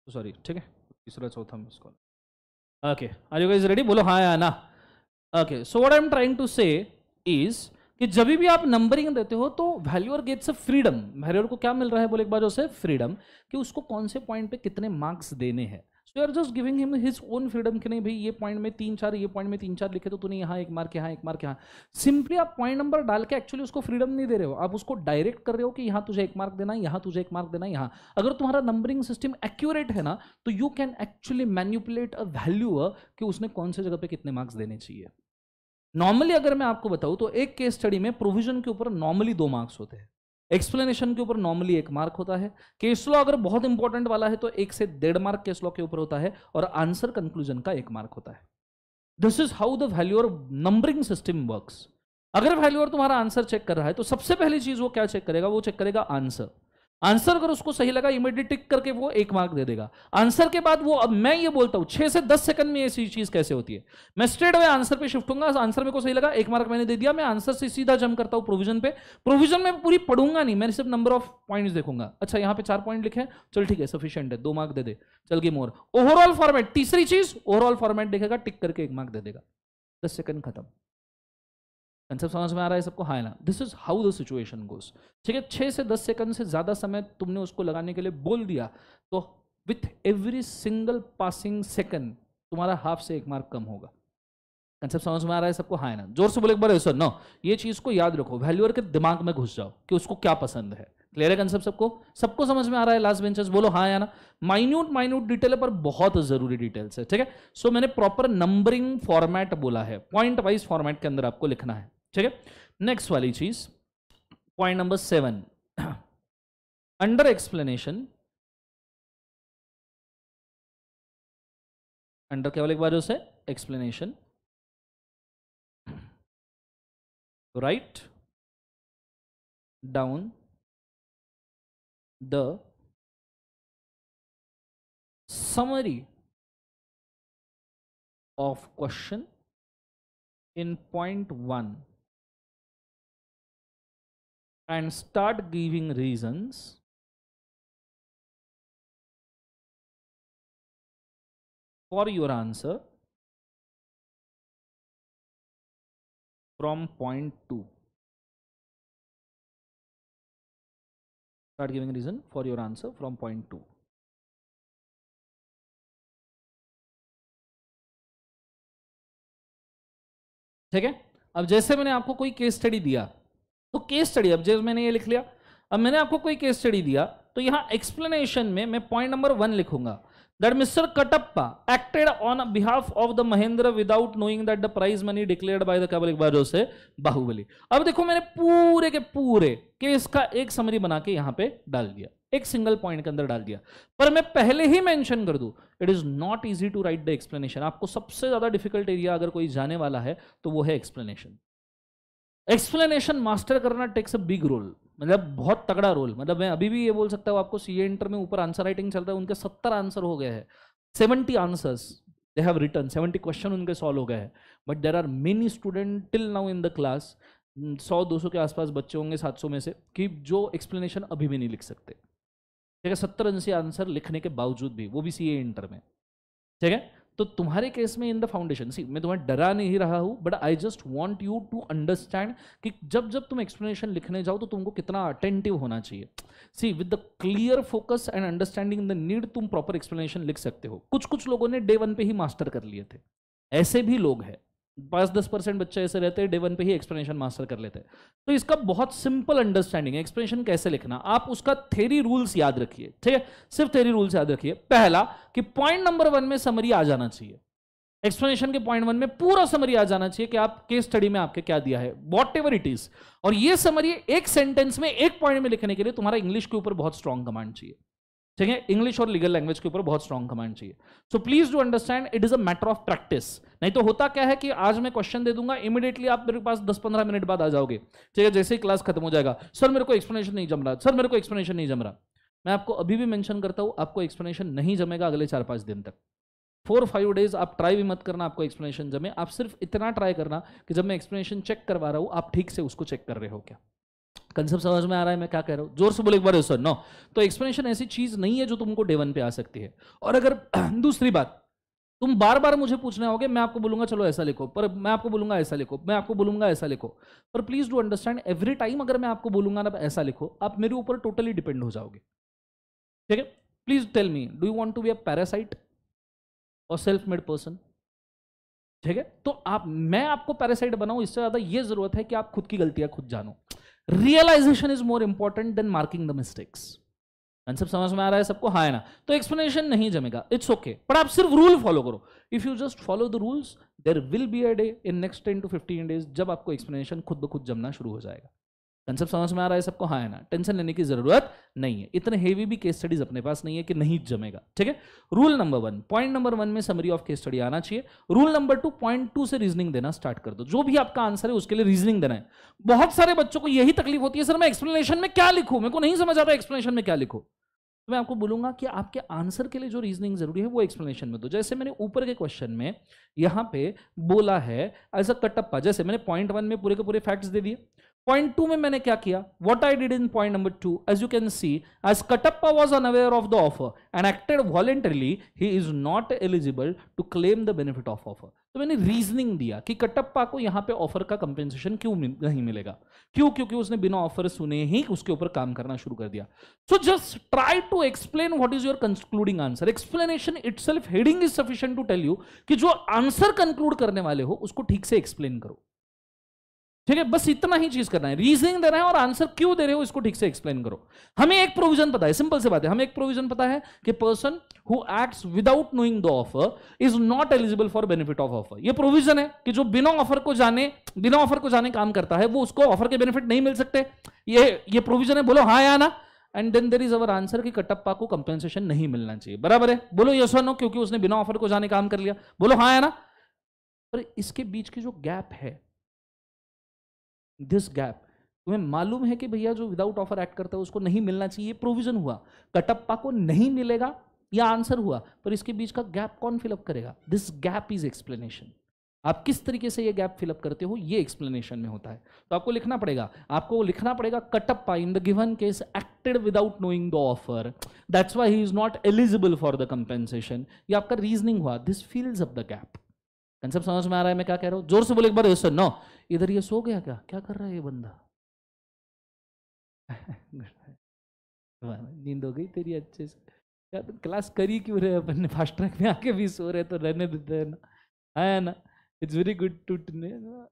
सॉरी, ठीक है, तीसरा चौथा miss call. Okay, are you guys ready? बोलो हाँ या ना। Okay, so what I am trying to say is कि जब भी आप नंबरिंग देते हो तो valuer gets a freedom. Valuer को क्या मिल रहा है बोले एक बार उसे? फ्रीडम, कि उसको कौन से पॉइंट पे कितने मार्क्स देने हैं। So you are just giving him his own freedom कि नहीं भाई ये पॉइंट में 3-4, ये पॉइंट में 3-4 लिखे तो तूने यहाँ 1 मार्क, यहाँ 1 मार्क, यहाँ। सिंपली आप पॉइंट नंबर डाल के एक्चुअली उसको फ्रीडम नहीं दे रहे हो, आप उसको डायरेक्ट कर रहे हो कि यहाँ तुझे 1 मार्क देना, यहाँ तुझे 1 मार्क देना, यहाँ। अगर तुम्हारा नंबरिंग सिस्टम एक्यूरेट है ना, तो you can actually manipulate a valuer कि उसने कौन से जगह पे कितने मार्क्स देने चाहिए। नॉर्मली अगर मैं आपको बताऊं तो एक केस स्टडी में प्रोविजन के ऊपर नॉर्मली 2 मार्क्स होते हैं, एक्सप्लेनेशन के ऊपर नॉर्मली 1 मार्क होता है, केस लॉ अगर बहुत इंपॉर्टेंट वाला है तो 1 से 1.5 मार्क केस लॉ के ऊपर होता है, और आंसर कंक्लूजन का 1 मार्क होता है। This is how the valuer numbering system works. अगर वैल्यूअर तुम्हारा आंसर चेक कर रहा है तो सबसे पहली चीज वो क्या चेक करेगा, वो चेक करेगा आंसर। आंसर अगर उसको सही लगा इमीडिएट टिक करके वो 1 मार्क दे देगा। आंसर के बाद वो, अब मैं ये बोलता हूं 6 से 10 सेकंड में ऐसी चीज कैसे होती है, मैं स्ट्रेट अवे आंसर पे शिफ्ट होऊंगा, आंसर मेरे को सही लगा 1 मार्क मैंने दे दिया, मैं आंसर से सीधा जंप करता हूं प्रोविजन पे। प्रोविजन में पूरी पढ़ूंगा नहीं, मैं सिर्फ नंबर ऑफ पॉइंट्स देखूंगा, अच्छा यहाँ पे 4 पॉइंट लिखे, चल ठीक है सफिशिएंट है, 2 मार्क दे दे, चल गेम ओवर। ओवरऑल फॉर्मेट, तीसरी चीज ओवरऑल फॉर्मेट देखेगा, टिक करके 1 मार्क दे देगा, 10 सेकंड खत्म। कंसेप्ट समझ में आ रहा है सबको, हाँ ना? This is how the situation goes. ठीक है, 6 से 10 सेकंड से ज्यादा समय तुमने उसको लगाने के लिए बोल दिया तो with every single passing second तुम्हारा हाफ से 1 मार्क कम होगा। कंसेप्ट समझ में आ रहा है सबको, हाँ ना? जोर से बोले एक बार सर नो। ये चीज को याद रखो, वैल्यूअर के दिमाग में घुस जाओ कि उसको क्या पसंद है। क्लियर है कंसेप्ट सबको? सबको समझ में आ रहा है? लास्ट बेंचर्स बोलो हाँ या ना? माइन्यूट डिटेल है पर बहुत जरूरी डिटेल्स है। ठीक है, सो मैंने प्रॉपर नंबरिंग फॉर्मेट बोला है, पॉइंट वाइज फॉर्मेट के अंदर आपको लिखना है। ठीक है, नेक्स्ट वाली चीज point number 7 under explanation. Under केवल एक बार से explanation, write down the summary of question in point 1 and start giving reasons for your answer from point 2. Start giving reason for your answer from point 2. ठीक है, अब जैसे मैंने आपको कोई केस स्टडी दिया तो केस स्टडी, अब जैसे मैंने ये लिख लिया, अब मैंने आपको कोई केस स्टडी दिया तो यहां एक्सप्लेनेशन में मैं पॉइंट नंबर 1 लिखूंगा that Mr. Katappa acted on behalf of the Mahendra without knowing that the prize money declared by the क्या बार जो से बाहुबली। अब देखो मैंने पूरे के पूरे केस का एक समरी बना के यहां पे डाल दिया, एक सिंगल पॉइंट के अंदर डाल दिया, पर मैं पहले ही मेंशन कर दूं it is not easy to write the explanation. आपको सबसे ज्यादा डिफिकल्ट एरिया अगर कोई जाने वाला है तो वो है एक्सप्लेनेशन। एक्सप्लेनेशन मास्टर करना टेक्स अ बिग रोल, मतलब बहुत तगड़ा रोल। मतलब मैं अभी भी ये बोल सकता हूँ आपको, सीए इंटर में ऊपर आंसर राइटिंग चल रहा है, उनके 70 आंसर हो गए हैं, 70 answers they have written, 70 question उनके सॉल्व हो गए हैं, but there are many student till now in the class, 100-200 के आसपास बच्चे होंगे 700 में से, कि जो एक्सप्लेनेशन अभी भी नहीं लिख सकते। ठीक है, 70 आंसर लिखने के बावजूद भी, वो भी सीए इंटर में। ठीक है, तो तुम्हारे केस में इन द फाउंडेशन, सी मैं तुम्हें डरा नहीं रहा हूं, but I just want you to understand कि जब जब तुम एक्सप्लेनेशन लिखने जाओ तो तुमको कितना अटेंटिव होना चाहिए। See with the clear focus and understanding the need तुम प्रॉपर एक्सप्लेनेशन लिख सकते हो। कुछ लोगों ने डे 1 पे ही मास्टर कर लिए थे, ऐसे भी लोग हैं, 5-10% बच्चे ऐसे रहते हैं डे 1 पे ही एक्सप्लेनेशन मास्टर कर लेते हैं। तो इसका बहुत सिंपल अंडरस्टैंडिंग है एक्सप्लेनेशन कैसे लिखना, आप उसका थ्योरी रूल्स याद रखिए। ठीक है, सिर्फ थ्योरी रूल्स याद रखिए। पहला कि पॉइंट नंबर 1 में समरी आ जाना चाहिए, एक्सप्लेनेशन के पॉइंट 1 में पूरा समरी आ जाना चाहिए कि आप केस स्टडी में आपके क्या दिया है, वॉट एवर इट इज। और ये समरी एक सेंटेंस में, एक पॉइंट में लिखने के लिए तुम्हारा इंग्लिश के ऊपर बहुत स्ट्रॉन्ग कमांड चाहिए। ठीक है, इंग्लिश और लीगल लैंग्वेज के ऊपर बहुत स्ट्रॉन्ग कमांड चाहिए। So please do understand it is a matter of practice. नहीं तो होता क्या है कि आज मैं क्वेश्चन दे दूंगा, इमीडिएटली आप मेरे पास 10-15 मिनट बाद आ जाओगे। ठीक है, जैसे ही क्लास खत्म हो जाएगा, सर मेरे को एक्सप्लेनेशन नहीं जम रहा, सर मेरे को एक्सप्लेनेशन नहीं जम रहा। मैं आपको अभी भी मेंशन करता हूं, आपको एक्सप्लेनेशन नहीं जमेगा अगले 4-5 दिन तक। 4-5 डेज आप ट्राई भी मत करना आपको एक्सप्लेनेशन जमे, आप सिर्फ इतना ट्राई करना कि जब मैं एक्सप्लेनेशन चेक करवा रहा हूं आप ठीक से उसको चेक कर रहे हो क्या। कंसेप्ट समझ में आ रहा है मैं क्या कह रहा हूं? जोर से बोले एक बार सर नो। तो एक्सप्लेनेशन ऐसी चीज नहीं है जो तुमको डे 1 पे आ सकती है। और अगर दूसरी बात, तुम बार बार मुझे पूछने आओगे, मैं आपको बोलूंगा चलो ऐसा लिखो, पर मैं आपको बोलूंगा ऐसा लिखो, मैं आपको बोलूंगा ऐसा लिखो, पर please do understand every time अगर मैं आपको बोलूंगा ना ऐसा लिखो, आप मेरे ऊपर टोटली डिपेंड हो जाओगे। ठीक है, please tell me, do you want to be a parasite और सेल्फ मेड पर्सन? ठीक है, तो मैं आपको पैरासाइट बनाऊं, इससे ज्यादा ये जरूरत है कि आप खुद की गलतियां खुद जानो। Realisation is more important than marking the mistakes. Concept समझ में आ रहा है सबको? हाँ है ना? तो एक्सप्लेनेशन नहीं जमेगा, इट्स ओके, पर आप सिर्फ रूल फॉलो करो। If you just follow the rules, there will be a day in next 10 to 15 days जब आपको एक्सप्लेनेशन खुद ब खुद जमना शुरू हो जाएगा। कंसेप्ट समझ में आ रहा है सबको? हाँ है ना? टेंशन लेने की जरूरत नहीं है, इतने हेवी भी केस स्टडीज अपने पास नहीं है कि नहीं जमेगा। ठीक है, रूल नंबर 1, पॉइंट नंबर 1 में समरी ऑफ केस स्टडी आना चाहिए। रूल नंबर 2, पॉइंट 2 से रीजनिंग देना स्टार्ट कर दो। जो भी आपका आंसर है उसके लिए रीजनिंग देना है। बहुत सारे बच्चों को यही तकलीफ होती है, सर मैं एक्सप्लेनेशन में क्या लिखूं, मेरे को नहीं समझ आता एक्सप्लेनेशन में क्या लिखूं। तो मैं आपको बोलूंगा कि आपके आंसर के लिए जो रीजनिंग जरूरी है वो एक्सप्लेनेशन में दो। जैसे मैंने ऊपर के क्वेश्चन में यहां पे बोला है एज अ कटप्पा, जैसे मैंने पॉइंट 1 में पूरे के पूरे फैक्ट्स दे दिए। पॉइंट 2 में मैंने क्या किया, what I did in point number 2, as you can see, as Kattappa was unaware of the offer and acted voluntarily, he is not eligible to claim the benefit of offer. तो मैंने reasoning दिया कि कटप्पा को यहां पे ऑफर का compensation क्यों नहीं मिलेगा। क्यों? क्योंकि उसने बिना ऑफर सुने ही उसके ऊपर काम करना शुरू कर दिया। So just try to explain what is your concluding answer. Explanation itself, heading is sufficient to tell you कि जो आंसर कंक्लूड करने वाले हो उसको ठीक से एक्सप्लेन करो। ठीक है, बस इतना ही चीज करना है, रीजनिंग देना है और आंसर क्यों दे रहे हो इसको ठीक से एक्सप्लेन करो। हमें एक प्रोविजन पता है, सिंपल सी बात है, हमें एक प्रोविजन पता है कि person who acts without knowing the offer is not eligible for benefit of offer. ये प्रोविजन है कि जो बिना ऑफर को जाने काम करता है वो उसको ऑफर के बेनिफिट नहीं मिल सकते। ये प्रोविजन है, बोलो हाँ या ना। And then there is our answer कि कटप्पा को कंपेंसेशन नहीं मिलना चाहिए। बराबर है? बोलो यस और नो, क्योंकि उसने बिना ऑफर को जाने काम कर लिया। बोलो हाँ या ना। पर इसके बीच की जो गैप है, दिस गैप, तुम्हें मालूम है कि भैया जो विदाउट ऑफर एक्ट करता है उसको नहीं मिलना चाहिए, प्रोविजन हुआ। कटप्पा को नहीं मिलेगा या आंसर हुआ, पर इसके बीच का गैप कौन फिलअप करेगा? This gap is explanation. आप किस तरीके से ये गैप फिलअप करते हो ये एक्सप्लेनेशन में होता है। तो आपको लिखना पड़ेगा कटप्पा इन the given case acted without knowing the offer, that's why he is not eligible for the compensation. ये आपका रीजनिंग हुआ, this फिल्स up the gap. Concept समझ में आ रहा है मैं क्या कह रहा हूं? जोर से बोले एक बार यस और नो। इधर ये सो गया क्या कर रहा है ये बंदा? नींद हो गई तेरी अच्छे से? क्या तो क्लास करी क्यों रहे अपन ने? फास्ट ट्रैक में आके भी सो रहे तो रहने देते हैं ना, है ना? इट्स वेरी गुड टू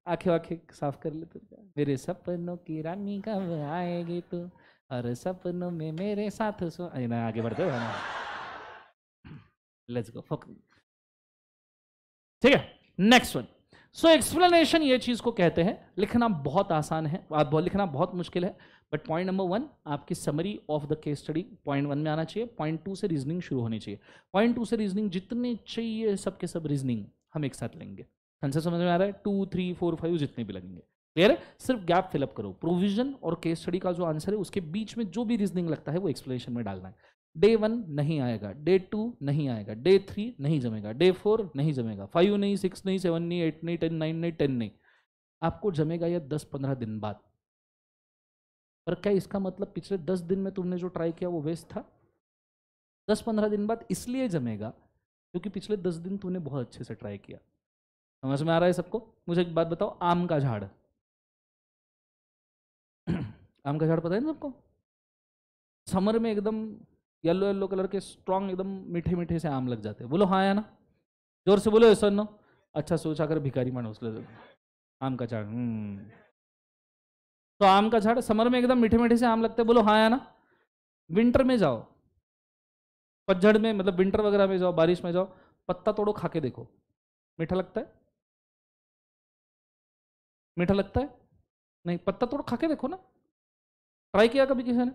आंखें साफ कर ले तो। मेरे सपनों की रानी कब आएगी तू, और सपनों में मेरे साथ सो। ना आगे बढ़ते हो ना, लेट्स गो फोकस। ठीक है, नेक्स्ट वन। सो एक्सप्लेनेशन ये चीज को कहते हैं, लिखना बहुत आसान है, लिखना बहुत मुश्किल है। बट पॉइंट नंबर 1 आपकी summary of the case study point 1 में आना चाहिए। पॉइंट 2 से रीजनिंग शुरू होनी चाहिए। पॉइंट 2 से रीजनिंग जितने चाहिए सब के सब रीजनिंग हम एक साथ लेंगे। आंसर समझ में आ रहा है? 2, 3, 4, 5 जितने भी लगेंगे। क्लियर है? सिर्फ गैप फिलअप करो। प्रोविजन और केस स्टडी का जो आंसर है उसके बीच में जो भी रीजनिंग लगता है वो एक्सप्लेनेशन में डालना है। डे 1 नहीं आएगा, डे 2 नहीं आएगा, डे 3 नहीं जमेगा, डे 4 नहीं जमेगा, 5 नहीं, 6 नहीं, 7 नहीं, 8 नहीं, 10 9 नहीं, 10 नहीं। आपको जमेगा यह 10-15 दिन बाद। पर क्या इसका मतलब पिछले 10 दिन में तुमने जो ट्राई किया वो वेस्ट था? 10-15 दिन बाद इसलिए जमेगा क्योंकि पिछले 10 दिन तूने बहुत अच्छे से ट्राई किया। समझ में आ रहा है सबको? मुझे एक बात बताओ, आम का झाड़ आम का झाड़ पता है ना सबको? समर में एकदम येलो येलो कलर के स्ट्रॉन्ग एकदम मीठे मीठे से आम लग जाते हैं। बोलो हाँ या ना, जोर से बोलो सर नो। अच्छा सोचा कर भिखारी मानुस आम का झाड़। तो आम का झाड़ समर में एकदम मीठे मीठे से आम लगते हैं। बोलो हाँ या ना। विंटर में जाओ, पतझड़ में, मतलब विंटर वगैरह में जाओ, बारिश में जाओ, पत्ता तोड़ो, खा के देखो, मीठा लगता है? मीठा लगता है? नहीं। पत्ता तोड़ो, खा के देखो ना। ट्राई किया कभी किसी ने?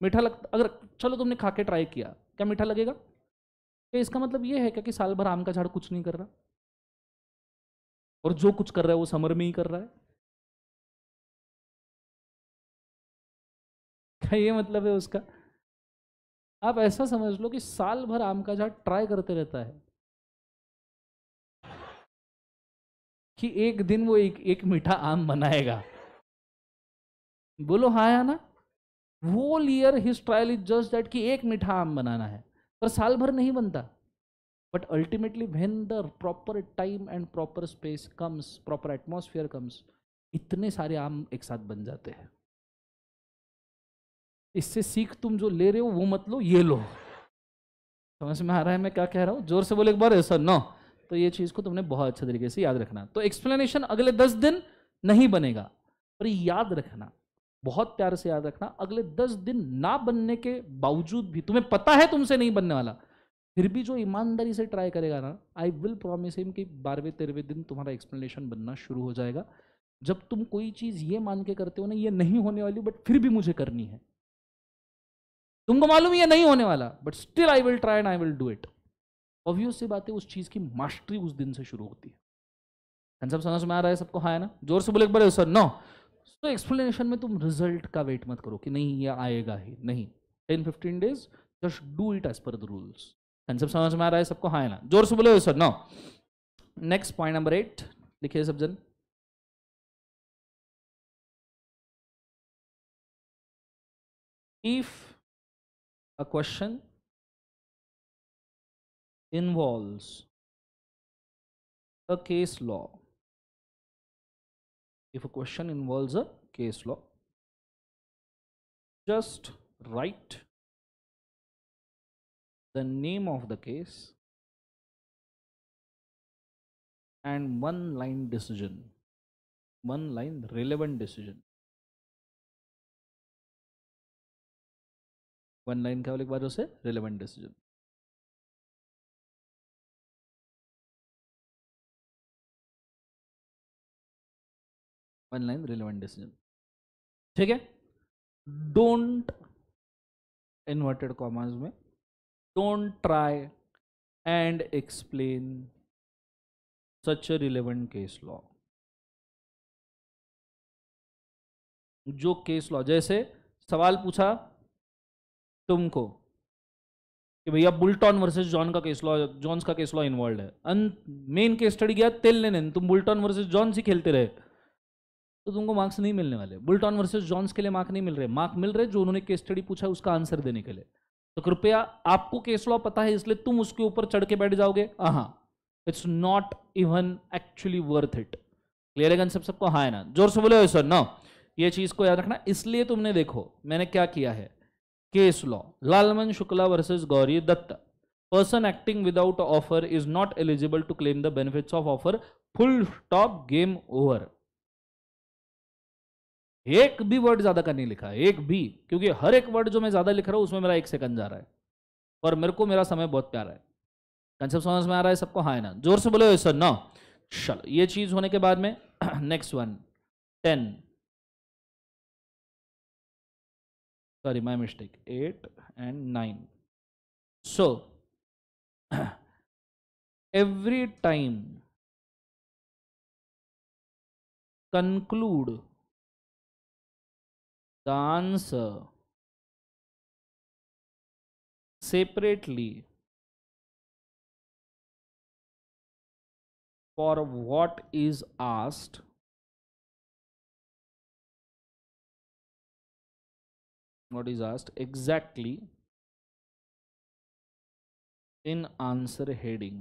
मीठा लगता? अगर चलो तुमने खा के ट्राई किया, क्या मीठा लगेगा? तो इसका मतलब ये है क्या कि साल भर आम का झाड़ कुछ नहीं कर रहा, और जो कुछ कर रहा है वो समर में ही कर रहा है? क्या ये मतलब है उसका? आप ऐसा समझ लो कि साल भर आम का झाड़ ट्राई करते रहता है कि एक दिन वो एक मीठा आम बनाएगा। बोलो हाँ या ना। Whole year his trial is just that कि एक मीठा आम बनाना है, पर साल भर नहीं बनता। But ultimately when the proper time and proper space comes, proper atmosphere comes, इतने सारे आम एक साथ बन जाते हैं। इससे सीख तुम जो ले रहे हो वो मत लो, ये लो। समझ में आ रहा है मैं क्या कह रहा हूं? जोर से बोले एक बार सर नो। तो ये चीज को तुमने बहुत अच्छे तरीके से याद रखना। तो एक्सप्लेनेशन अगले 10 दिन नहीं बनेगा, पर याद रखना, बहुत प्यार से याद रखना, अगले 10 दिन ना बनने के बावजूद भी तुम्हें पता है तुमसे नहीं बनने वाला, फिर भी जो ईमानदारी से ट्राई करेगा ना, आई विल प्रॉमिस हिम कि 12वें 13वें दिन तुम्हारा एक्सप्लेनेशन बनना शुरू हो जाएगा। जब तुम कोई चीज ये मान के करते हो ना ये नहीं होने वाली बट फिर भी मुझे करनी है, तुमको मालूम ये नहीं होने वाला but still I will try and I will do it, obvious सी बात है उस चीज की मास्टरी उस दिन से शुरू होती है। कंसेप्ट समझ में आ रहा है सबको? हाँ है ना? जोर से बोले एक बार सर नो। तो एक्सप्लेनेशन में तुम रिजल्ट का वेट मत करो कि नहीं ये आएगा ही, नहीं, 10-15 days just do it as per the rules. Concept समझ में आ रहा है सबको? हाँ है ना? जोर से बोले sir no. Next point number 8 लिखिए सब जन। If a question involves a case law, if a question involves a case law, just write the name of the case and one line decision, one line relevant decision। One line क्या बोले एक बार उसे? Relevant decision. One line relevant decision, ठीक है? Don't, inverted commas में, don't try and explain such a relevant case law. जो case law, जैसे सवाल पूछा तुमको कि भैया बुल्टन वर्सेस जॉन का केस लॉ, जॉन्स का केस लॉ इन्वॉल्व है, मेन केस स्टडी गया तेल लेने, तुम बुल्टन वर्सेस जॉन्स ही खेलते रहे, तो तुमको मार्क्स नहीं मिलने वाले। बुल्टन वर्सेस जॉन्स के लिए मार्क नहीं मिल रहे, मार्क मिल रहे जो उन्होंने केस स्टडी पूछा उसका आंसर देने के लिए। तो कृपया, आपको केस लॉ पता है इसलिए तुम उसके ऊपर चढ़ के बैठ जाओगे, हाँ, it's not even actually worth it. Clear है कंसेप्ट सबको? हाँ है ना? जोर से बोले सर नो। ये चीज को याद रखना। इसलिए तुमने देखो मैंने क्या किया है, case law, Lalman Shukla versus Gauri Dutt, person acting without offer is not eligible to claim the benefits of offer, full stop, game over. एक भी वर्ड ज्यादा का नहीं लिखा है, एक भी, क्योंकि हर एक वर्ड जो मैं ज्यादा लिख रहा हूं उसमें मेरा 1 सेकंड जा रहा है और मेरे को मेरा समय बहुत प्यारा है। कंसेप्ट समझ में आ रहा है सबको? हाँ है ना? जोर से बोलो सर नो। चलो, ये चीज होने के बाद में next one 10, sorry my mistake, 8 and 9. So every time conclude the answer separately for what is asked, exactly in answer heading,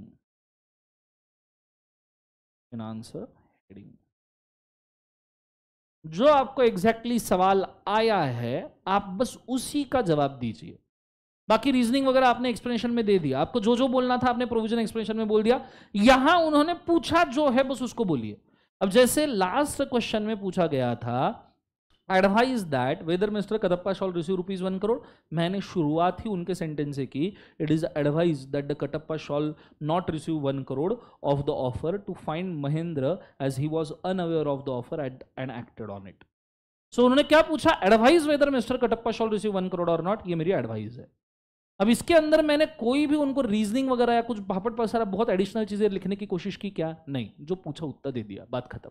जो आपको एग्जैक्टली सवाल आया है आप बस उसी का जवाब दीजिए। बाकी रीजनिंग वगैरह आपने एक्सप्लेनेशन में दे दिया, आपको जो जो बोलना था आपने प्रोविजन एक्सप्लेनेशन में बोल दिया। यहां उन्होंने पूछा जो है बस उसको बोलिए। अब जैसे लास्ट क्वेश्चन में पूछा गया था, advise that whether mister Kattappa shall receive ₹1 crore, मैंने शुरुआत ही उनके सेंटेंस से की, it is advise that the Kattappa shall not receive 1 crore of the offer to find Mahendra as he was unaware of the offer and acted on it. So उन्होंने क्या पूछा? Advise whether mister Kattappa shall receive 1 crore और not, ये मेरी advice है। अब इसके अंदर मैंने कोई भी उनको रीजनिंग वगैरह या कुछ भापड़ पसारा बहुत एडिशनल चीजें लिखने की कोशिश की क्या? नहीं, जो पूछा उत्तर दे दिया, बात खत्म।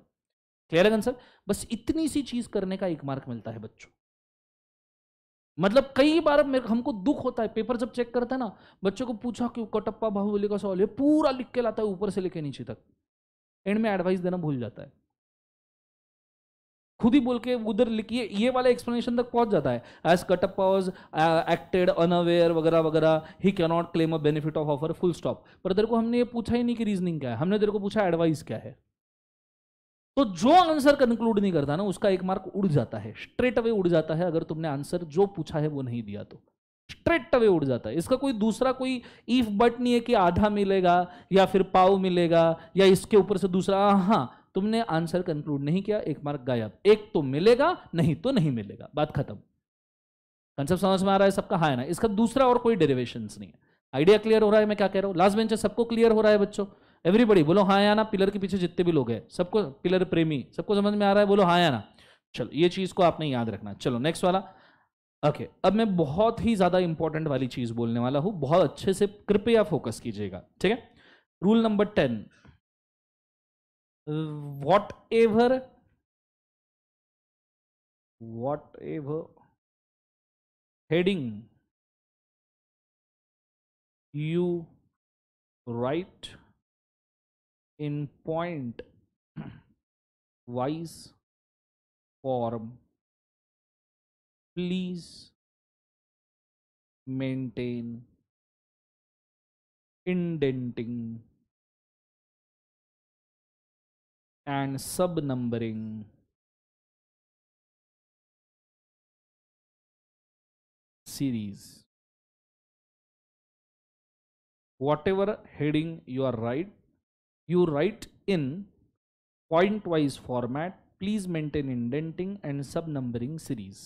क्लियर है आंसर? बस इतनी सी चीज करने का 1 मार्क मिलता है बच्चों। मतलब कई बार हमको दुख होता है, पेपर जब चेक करता है ना, बच्चों को पूछा कि कटप्पा बाहुबली का सवाल है, पूरा लिख के लाता है ऊपर से लेके नीचे तक, एंड में एडवाइस देना भूल जाता है, खुद ही बोल के उधर लिखिए, ये वाला एक्सप्लेनेशन तक पहुंच जाता है, as Kattappa was acted unaware वगैरह वगैरह, he can not claim a benefit of offer, full stop. पर तेरे को हमने ये पूछा ही नहीं कि रीजनिंग क्या है, हमने तेरे को पूछा एडवाइस क्या है। तो जो आंसर कंक्लूड नहीं करता ना उसका 1 मार्क उड़ जाता है, स्ट्रेट अवे उड़ जाता है। अगर तुमने आंसर जो पूछा है वो नहीं दिया तो स्ट्रेट अवे उड़ जाता है। इसका कोई दूसरा कोई इफ बट नहीं है कि आधा मिलेगा या फिर पाव मिलेगा या इसके ऊपर से दूसरा। हाँ, तुमने आंसर कंक्लूड नहीं किया, 1 मार्क गायब। एक तो मिलेगा, नहीं तो नहीं मिलेगा, बात खत्म। कंसेप्ट समझ में आ रहा है सबका? हाँ है ना? इसका दूसरा और कोई डेरिवेशंस नहीं है। आइडिया क्लियर हो रहा है मैं क्या कह रहा हूं? लास्ट बेंच सबको क्लियर हो रहा है बच्चों? एवरीबडी बोलो हाँ या ना, पिलर के पीछे जितने भी लोग हैं सबको, पिलर प्रेमी सबको समझ में आ रहा है, बोलो हाँ या ना। चलो ये चीज को आपने याद रखना। चलो नेक्स्ट वाला। ओके अब मैं बहुत ही ज्यादा इंपॉर्टेंट वाली चीज बोलने वाला हूं, बहुत अच्छे से कृपया फोकस कीजिएगा, ठीक है। Rule number 10, whatever heading you write in point wise form, please maintain indenting and sub numbering series. Whatever heading you write in point wise format, please maintain indenting and sub numbering series.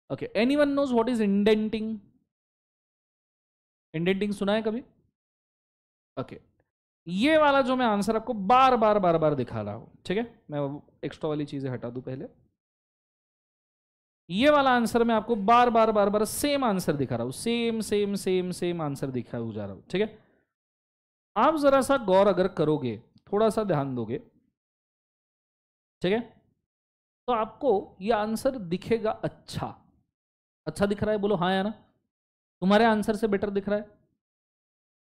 Okay, anyone knows what is indenting? Indenting सुना है कभी? Okay, ये वाला जो मैं answer आपको बार बार दिखा रहा हूं, ठीक है, मैं एक्स्ट्रा वाली चीजें हटा दूं पहले। ये वाला आंसर मैं आपको बार बार सेम आंसर दिखा रहा हूं, सेम आंसर दिखा जा रहा हूं, ठीक है। आप जरा सा गौर अगर करोगे, थोड़ा सा ध्यान दोगे, ठीक है, तो आपको ये आंसर दिखेगा। अच्छा दिख रहा है, बोलो हाँ या ना। तुम्हारे आंसर से बेटर दिख रहा है।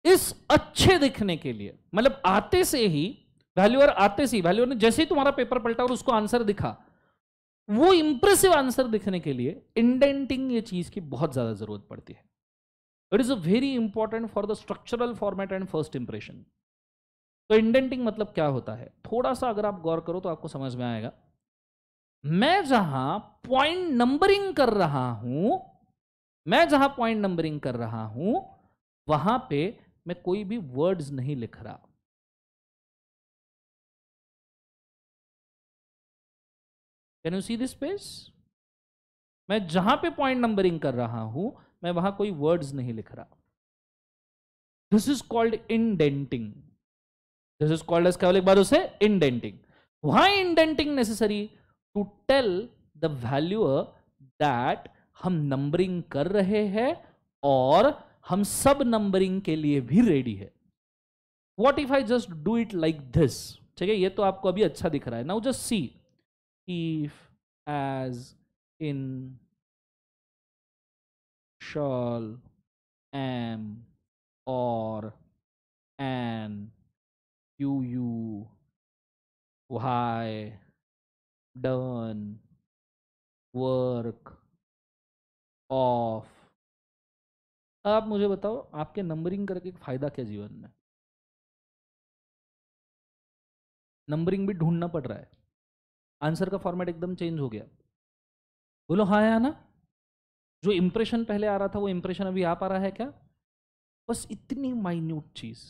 इस अच्छे दिखने के लिए मतलब आते से ही वैल्यूअर ने जैसे ही तुम्हारा पेपर पलटा और उसको आंसर दिखा, वो इंप्रेसिव आंसर दिखने के लिए इंडेंटिंग ये चीज की बहुत ज्यादा जरूरत पड़ती है। It is a very important for the structural format and first impression. तो इंडेंटिंग मतलब क्या होता है, थोड़ा सा अगर आप गौर करो तो आपको समझ में आएगा। मैं जहां पॉइंट नंबरिंग कर रहा हूं वहां पे मैं कोई भी वर्ड्स नहीं लिख रहा। Can you see this space? मैं जहां पे पॉइंट नंबरिंग कर रहा हूं मैं वहां कोई वर्ड्स नहीं लिख रहा। This is called indenting. This is called as क्या बोले एक बार उसे? Indenting. Why indenting necessary? To tell the valuer that हम नंबरिंग कर रहे हैं और हम सब नंबरिंग के लिए भी रेडी है। What if I just do it like this? ठीक है, ये तो आपको अभी अच्छा दिख रहा है। Now just see, if, as, in, shall, am, or, an, you, why, done, work, of। अब मुझे बताओ आपके नंबरिंग करके फायदा क्या जीवन में? नंबरिंग भी ढूंढना पड़ रहा है, आंसर का फॉर्मेट एकदम चेंज हो गया। बोलो हाँ या ना। जो इंप्रेशन पहले आ रहा था वो इंप्रेशन अभी आ पा रहा है क्या? बस इतनी माइन्यूट चीज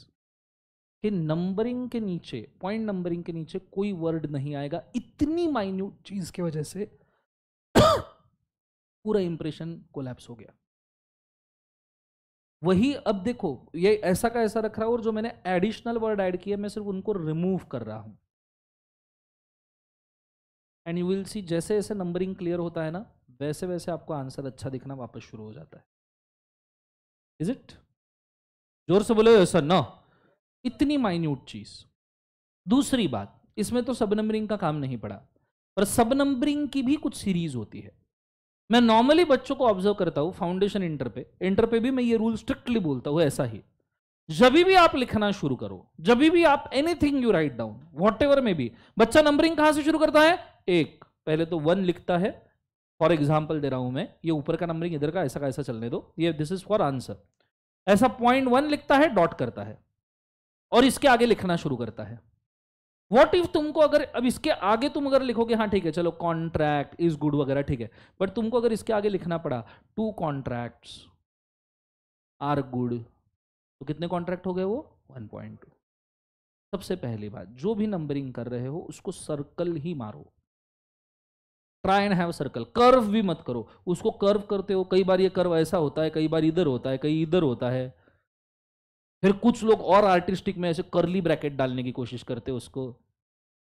कि नंबरिंग के नीचे, पॉइंट नंबरिंग के नीचे कोई वर्ड नहीं आएगा। इतनी माइन्यूट चीज की वजह से पूरा इंप्रेशन कोलैप्स हो गया। वही अब देखो, ये ऐसा का ऐसा रख रहा हूं और जो मैंने एडिशनल वर्ड ऐड किया मैं सिर्फ उनको रिमूव कर रहा हूं। एंड यू विल सी जैसे जैसे नंबरिंग क्लियर होता है ना वैसे वैसे आपको आंसर अच्छा दिखना वापस शुरू हो जाता है। Is it? जोर से बोलो सर ना। इतनी माइन्यूट चीज। दूसरी बात, इसमें तो सब नंबरिंग का काम नहीं पड़ा, पर सब नंबरिंग की भी कुछ सीरीज होती है। मैं नॉर्मली बच्चों को ऑब्जर्व करता हूं फाउंडेशन इंटर पे भी मैं ये रूल स्ट्रिक्टली बोलता हूं ऐसा ही। जब भी आप लिखना शुरू करो, जब भी आप anything you write down what ever में भी, बच्चा नंबरिंग कहां से शुरू करता है? एक, पहले तो 1 लिखता है। फॉर एग्जाम्पल दे रहा हूं मैं, ये ऊपर का नंबरिंग इधर का ऐसा चलने दो, ये दिस इज फॉर आंसर। ऐसा पॉइंट 1 लिखता है, डॉट करता है और इसके आगे लिखना शुरू करता है। व्हाट इफ तुमको अगर अब इसके आगे तुम अगर लिखोगे, हाँ ठीक है चलो कॉन्ट्रैक्ट इज गुड वगैरह ठीक है, बट तुमको अगर इसके आगे लिखना पड़ा 2 कॉन्ट्रैक्ट्स आर गुड, तो कितने कॉन्ट्रैक्ट हो गए वो? 1.2। सबसे पहली बात, जो भी नंबरिंग कर रहे हो उसको सर्कल ही मारो। Try and have circle. Curve भी मत करो, उसको कर्व करते हो कई बार ये कर्व ऐसा होता है, कई बार इधर होता है, कई इधर होता है। फिर कुछ लोग और आर्टिस्टिक में ऐसे करली ब्रैकेट डालने की कोशिश करते उसको,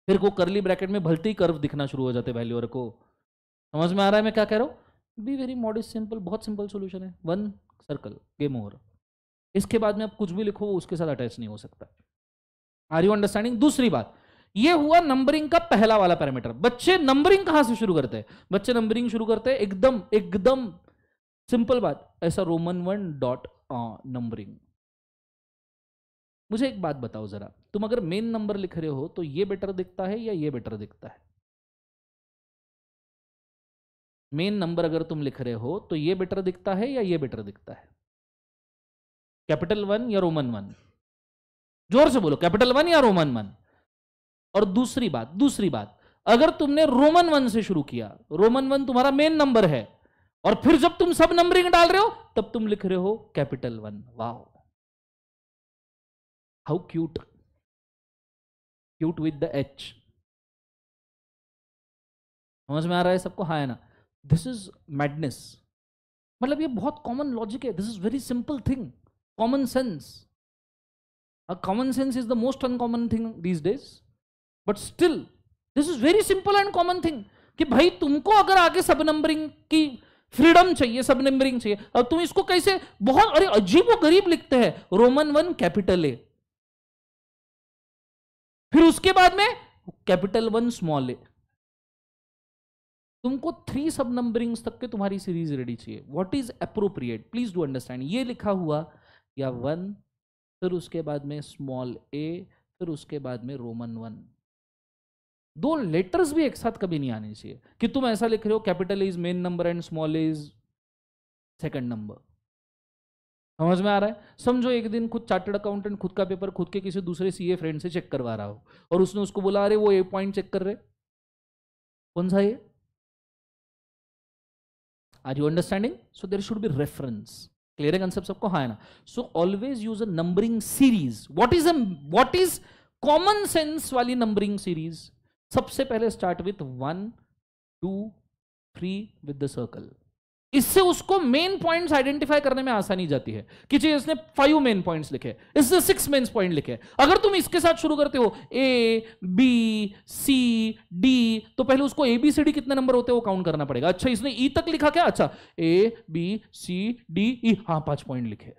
फिर वो करली ब्रैकेट में भलते ही कर्व दिखना शुरू हो जाते वैल्यूअर को। समझ में आ रहा है मैं क्या कह रहा हूँ? बी वेरी मॉडेस्ट, सिंपल, बहुत सिंपल सॉल्यूशन है, वन सर्कल, गेम ओवर। इसके बाद में आप कुछ भी लिखो वो उसके साथ अटैच नहीं हो सकता। Are you understanding? दूसरी बात, ये हुआ नंबरिंग का पहला वाला पैरामीटर। बच्चे नंबरिंग कहां से शुरू करते हैं? बच्चे नंबरिंग शुरू करते हैं एकदम एकदम सिंपल बात, ऐसा रोमन 1 डॉट नंबरिंग। मुझे एक बात बताओ जरा, तुम अगर मेन नंबर लिख रहे हो तो ये बेटर दिखता है या ये बेटर दिखता है? मेन नंबर अगर तुम लिख रहे हो तो ये बेटर दिखता है या ये बेटर दिखता है? कैपिटल 1 या रोमन 1? जोर से बोलो, कैपिटल 1 या रोमन 1? और दूसरी बात, अगर तुमने रोमन 1 से शुरू किया, रोमन 1 तुम्हारा मेन नंबर है, और फिर जब तुम सब नंबरिंग डाल रहे हो तब तुम लिख रहे हो capital 1। Wow, how cute, cute with the H. समझ में आ रहा है सबको? हाँ है ना? This is madness. मतलब ये बहुत कॉमन लॉजिक है, this is very simple thing, common sense. Common sense is the most uncommon thing these days, but still this is very simple and common thing कि भाई तुमको अगर आगे सब नंबरिंग की फ्रीडम चाहिए, सब नंबरिंग चाहिए, अब तुम इसको कैसे बहुत अरे अजीब व गरीब लिखते हैं, रोमन 1 कैपिटल ए, फिर उसके बाद में कैपिटल 1 स्मॉल ए। तुमको 3 सब नंबरिंग्स तक के तुम्हारी सीरीज रेडी चाहिए। What is appropriate, please do understand. ये लिखा हुआ या 1, फिर उसके बाद में स्मॉल ए, फिर उसके बाद में रोमन 1। दो लेटर्स भी एक साथ कभी नहीं आने चाहिए कि तुम ऐसा लिख रहे हो capital is main number and small is second number. समझ में आ रहा है? समझो एक दिन खुद चार्टर्ड अकाउंटेंट खुद का पेपर खुद के किसी दूसरे सीए फ्रेंड से चेक करवा रहा हो, और उसने उसको बोला अरे वो ए पॉइंट चेक कर रहे, कौन सा ये? Are you understanding? So there should be reference. Clear है कंसेप्ट सबको? हाँ है ना? So always use a numbering series. What is common sense वाली नंबरिंग सीरीज? सबसे पहले start with 1 2 3 with the circle. इससे उसको मेन पॉइंट्स आइडेंटिफाई करने में आसानी जाती है कि जी इसने 5 मेन पॉइंट्स लिखे, इससे 6 मेन पॉइंट लिखे। अगर तुम इसके साथ शुरू करते हो ए बी सी डी, तो पहले उसको ए बी सी डी कितने नंबर होते हैं वो काउंट करना पड़ेगा। अच्छा इसने ई तक लिखा क्या? अच्छा A B C D E, हाँ 5 पॉइंट लिखे।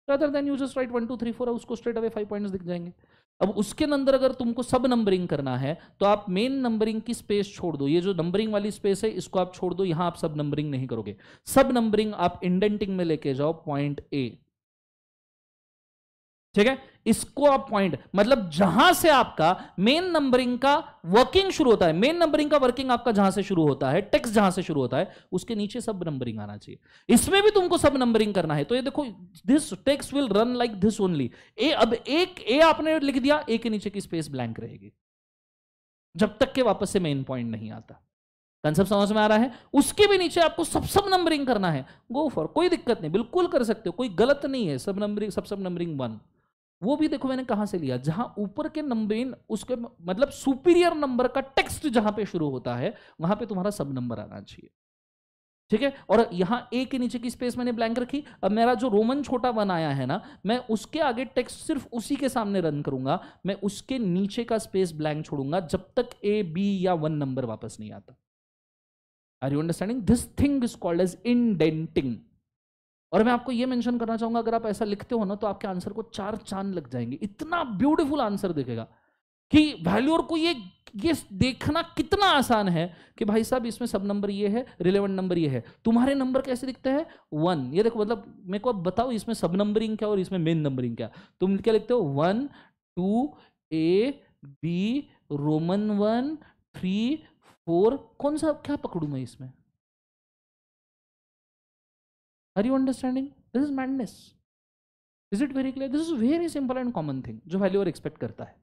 rather than you just write 1 2 3 4, उसको स्ट्रेट अवे 5 पॉइंट्स दिख जाएंगे। अब उसके अंदर अगर तुमको सब नंबरिंग करना है तो आप मेन नंबरिंग की स्पेस छोड़ दो, ये जो नंबरिंग वाली स्पेस है इसको आप छोड़ दो, यहां आप सब नंबरिंग नहीं करोगे। सब नंबरिंग आप इंडेंटिंग में लेके जाओ पॉइंट ए, ठीक है? इसको आप पॉइंट मतलब जहां से आपका मेन नंबरिंग का वर्किंग शुरू होता है, मेन नंबरिंग का वर्किंग आपका जहां से शुरू होता है, टेक्स्ट जहां से शुरू होता है, उसके नीचे सब नंबरिंग आना चाहिए। इसमें भी तुमको सब नंबरिंग करना है तो ये देखो, this text will run like this only. ए, अब एक ए आपने लिख दिया, ए के नीचे की स्पेस ब्लैंक रहेगी जब तक के वापस से मेन पॉइंट नहीं आता। कंसेप्ट समझ में आ रहा है? उसके भी नीचे आपको सब नंबरिंग करना है, गो फॉर, कोई दिक्कत नहीं, बिल्कुल कर सकते हो, कोई गलत नहीं है। सब नंबरिंग सब नंबरिंग 1, वो भी देखो मैंने कहां से लिया, जहां ऊपर के नंबर उसके मतलब सुपीरियर नंबर का टेक्स्ट जहां पे शुरू होता है वहां पे तुम्हारा सब नंबर आना चाहिए, ठीक है? और यहां ए के नीचे की स्पेस मैंने ब्लैंक रखी। अब मेरा जो रोमन छोटा 1 आया है ना, मैं उसके आगे टेक्स्ट सिर्फ उसी के सामने रन करूंगा, मैं उसके नीचे का स्पेस ब्लैंक छोड़ूंगा जब तक ए बी या 1 नंबर वापस नहीं आता। Are you understanding? This thing is called as indenting. और मैं आपको ये मेंशन करना चाहूंगा, अगर आप ऐसा लिखते हो ना तो आपके आंसर को 4 चांद लग जाएंगे, इतना ब्यूटीफुल आंसर दिखेगा कि वैल्यूअर को ये देखना कितना आसान है कि भाई साहब इसमें सब नंबर ये है, रिलेवेंट नंबर ये है। तुम्हारे नंबर कैसे दिखते हैं? 1। ये देखो, मतलब मेरे को अब बताओ इसमें सब नंबरिंग क्या और इसमें मेन नंबरिंग क्या? तुम क्या लिखते हो? 1 2 ए बी रोमन 1 3 4, कौन सा क्या पकड़ू मैं इसमें? Are you understanding? This is madness. Is it very clear? This is very simple and common thing जो वैल्यूअर एक्सपेक्ट करता है।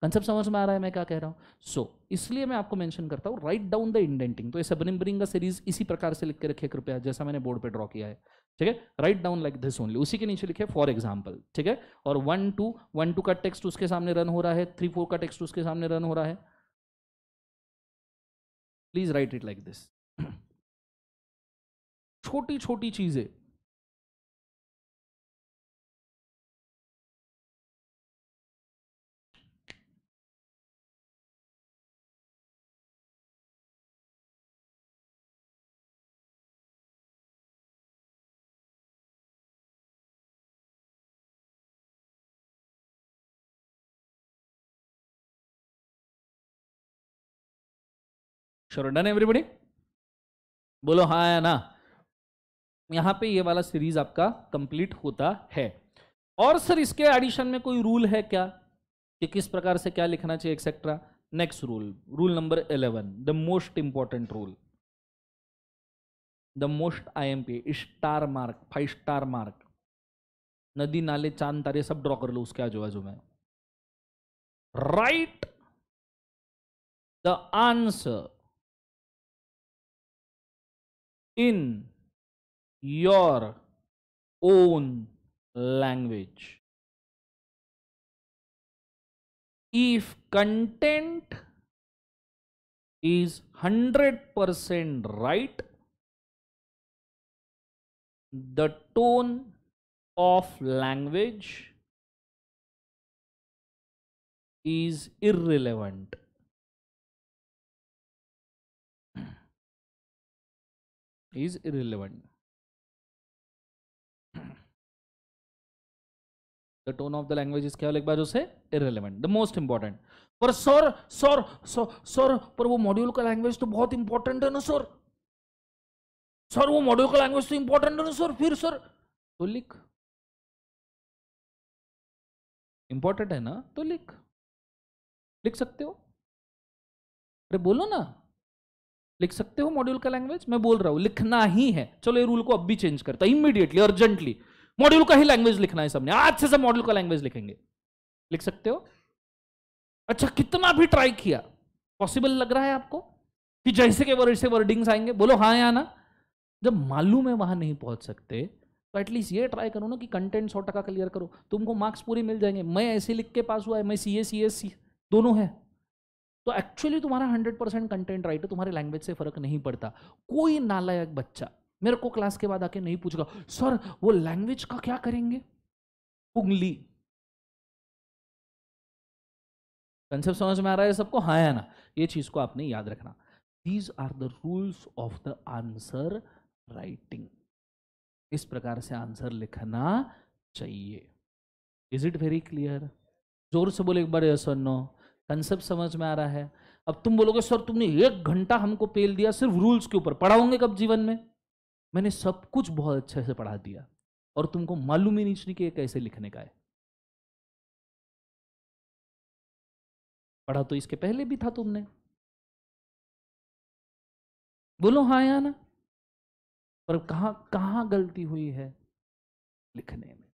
कंसेप्ट समझ में आ रहा है मैं क्या कह रहा हूँ? सो इसलिए मैं आपको मेंशन करता हूँ राइट डाउन द इंडेंटिंग। तो ये सब नंबरिंग का सीरीज इसी प्रकार से लिख के रखिए कृपया, जैसा मैंने बोर्ड पे ड्रॉ किया है, ठीक है? Write down like this only, उसी के नीचे लिखे फॉर एग्जाम्पल, ठीक है? और 1 2 का टेक्स्ट उसके सामने रन हो रहा है, 3 4 का टेक्स्ट उसके सामने रन हो रहा है। Please right it like this. छोटी छोटी चीजें श्योर, डन एवरीबॉडी? बोलो हाँ या ना। यहां पे ये वाला सीरीज आपका कंप्लीट होता है। और सर इसके एडिशन में कोई रूल है क्या कि किस प्रकार से क्या लिखना चाहिए etcetera? Next rule, rule number 11, the most important rule, the most IMP, star mark, 5 star mark. नदी नाले चांद तारे सब ड्रॉ कर लो उसके आजू बाजू में। Right the answer in your own language. If content is 100% right, the tone of language is irrelevant. Is irrelevant. The tone of the language is क्या एक बार उसे irrelevant, the most important. पर सर पर वो मॉड्यूल का language तो बहुत इंपॉर्टेंट है ना सर। सर वो मॉड्यूल का लैंग्वेज तो इंपॉर्टेंट है ना सर। फिर सर तो लिख, इंपॉर्टेंट है ना तो लिख, लिख सकते हो। अरे बोलो ना, लिख सकते हो मॉड्यूल का लैंग्वेज। मैं बोल रहा हूं लिखना ही है। चलो ये रूल को अब भी चेंज करता है इमीडिएटली, अर्जेंटली। मॉड्यूल का ही लैंग्वेज लिखना है सबने, आज से सब मॉड्यूल का लैंग्वेज लिखेंगे। लिख सकते हो? अच्छा कितना भी ट्राई किया, पॉसिबल लग रहा है आपको कि जैसे के वैसे वर्डिंग्स आएंगे? बोलो हाँ या ना। जब मालूम है वहां नहीं पहुंच सकते तो एटलीस्ट ये ट्राई करो ना कि कंटेंट 100% क्लियर करो, तुमको मार्क्स पूरे मिल जाएंगे। मैं ऐसे लिख के पास हुआ है, मैं CS दोनों है, तो एक्चुअली तुम्हारा 100% कंटेंट राइट है, तुम्हारे लैंग्वेज से फर्क नहीं पड़ता। कोई नालायक बच्चा मेरे को क्लास के बाद आके नहीं पूछेगा सर वो लैंग्वेज का क्या करेंगे। उंगली। कंसेप्ट समझ में आ रहा है सबको? हाँ या ना? ये चीज को आपने याद रखना। These are the rules of the answer writing. इस प्रकार से आंसर लिखना चाहिए। Is it very clear? जोर से बोले एक बार यस और नो। कंसेप्ट समझ में आ रहा है? अब तुम बोलोगे सर तुमने 1 घंटा हमको पेल दिया सिर्फ रूल्स के ऊपर, पढ़ाओगे कब जीवन में? मैंने सब कुछ बहुत अच्छे से पढ़ा दिया और तुमको मालूम ही नहीं कि ये कैसे लिखने का है। पढ़ा तो इसके पहले भी था तुमने। बोलो हाँ या ना। पर कहां कहां गलती हुई है? लिखने में।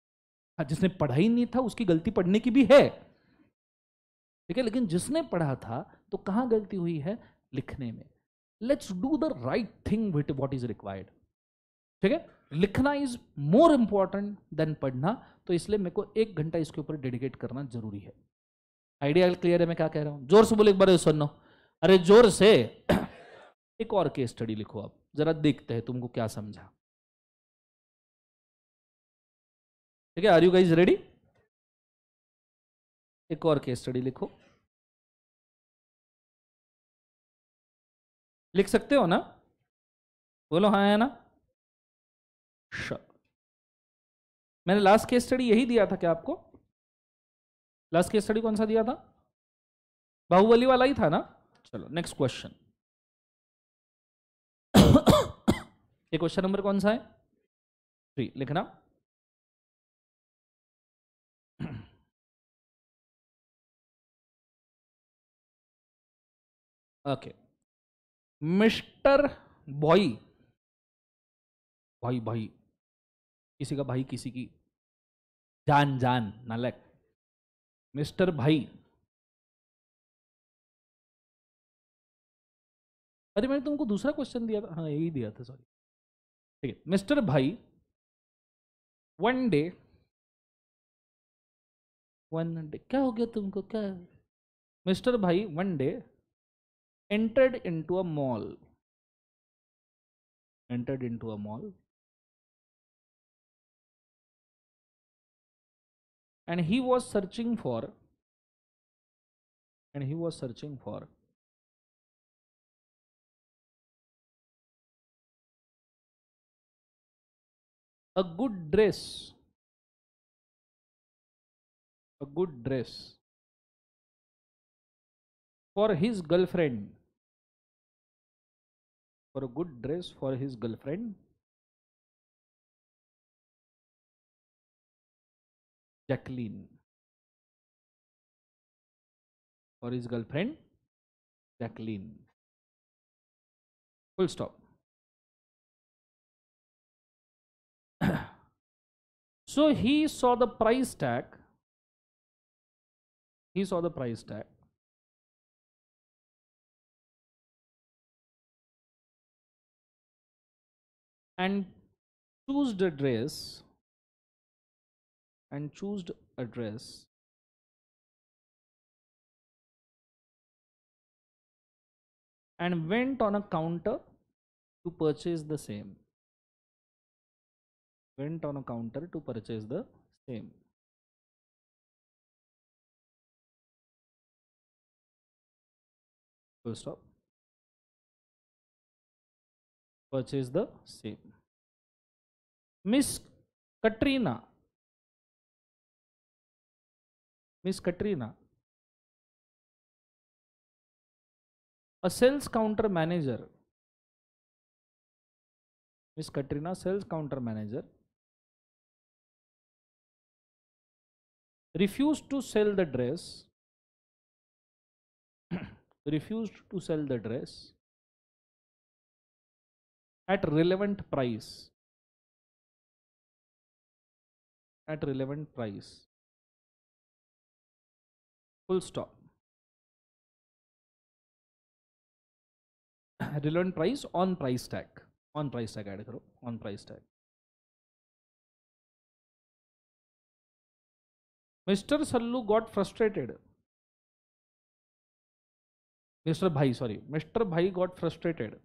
हाँ, जिसने पढ़ा ही नहीं था उसकी गलती पढ़ने की भी है, ठीक है, लेकिन जिसने पढ़ा था तो कहां गलती हुई है? लिखने में। Let's do the right thing with what is required. ठीक है, लिखना इज मोर इंपॉर्टेंट देन पढ़ना, तो इसलिए मेरे को 1 घंटा इसके ऊपर डेडिकेट करना जरूरी है। आइडिया क्लियर है मैं क्या कह रहा हूं? जोर से बोले एक बार सुनो। अरे जोर से। एक और केस स्टडी लिखो आप, जरा देखते हैं तुमको क्या समझा। ठीक है, आर यू गाइज रेडी? एक और केस स्टडी लिखो। लिख सकते हो ना? बोलो हाँ है ना? मैंने लास्ट केस स्टडी यही दिया था क्या आपको? लास्ट केस स्टडी कौन सा दिया था? बाहुबली वाला ही था ना? चलो नेक्स्ट क्वेश्चन। ये क्वेश्चन नंबर कौन सा है? 3 लिखना। ओके। मिस्टर बॉय, भाई भाई, किसी का भाई किसी की जान जान नालक। मिस्टर भाई, अरे मैंने तुमको दूसरा क्वेश्चन दिया था, हाँ यही दिया था, सॉरी। ठीक है, मिस्टर भाई वन डे क्या हो गया तुमको क्या? मिस्टर भाई one day entered into a mall, entered into a mall and he was searching for, and he was searching for a good dress, a good dress for his girlfriend, for a good dress for his girlfriend Jacqueline. For his girlfriend Jacqueline. Full stop. So he saw the price tag. He saw the price tag. And chose a dress. And chose a dress. And went on a counter to purchase the same. Went on a counter to purchase the same. Full stop. Purchase the same. Miss Katrina. Miss Katrina. A sales counter manager. Miss Katrina, sales counter manager, refused to sell the dress. Refused to sell the dress at relevant price. At relevant price. Full stop. Relevant price on price tag. On price tag add करो. On price tag. Mr. Sallu got frustrated. Mr. Bhai, sorry. Mr. Bhai got frustrated.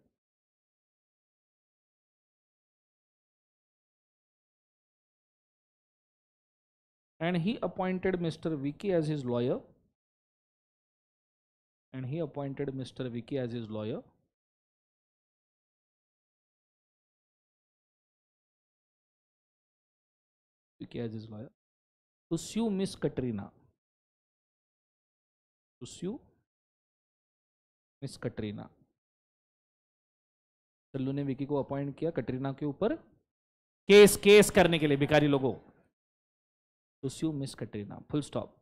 And he appointed Mr. Vicky as his lawyer. And he appointed Mr. Vicky as his lawyer. Vicky as his lawyer. To sue Miss Katrina. To sue Miss Katrina. चल्लू ने विकी को appoint किया कटरीना के ऊपर case करने के लिए भिखारी लोगों. To sue Miss Katrina. Full stop.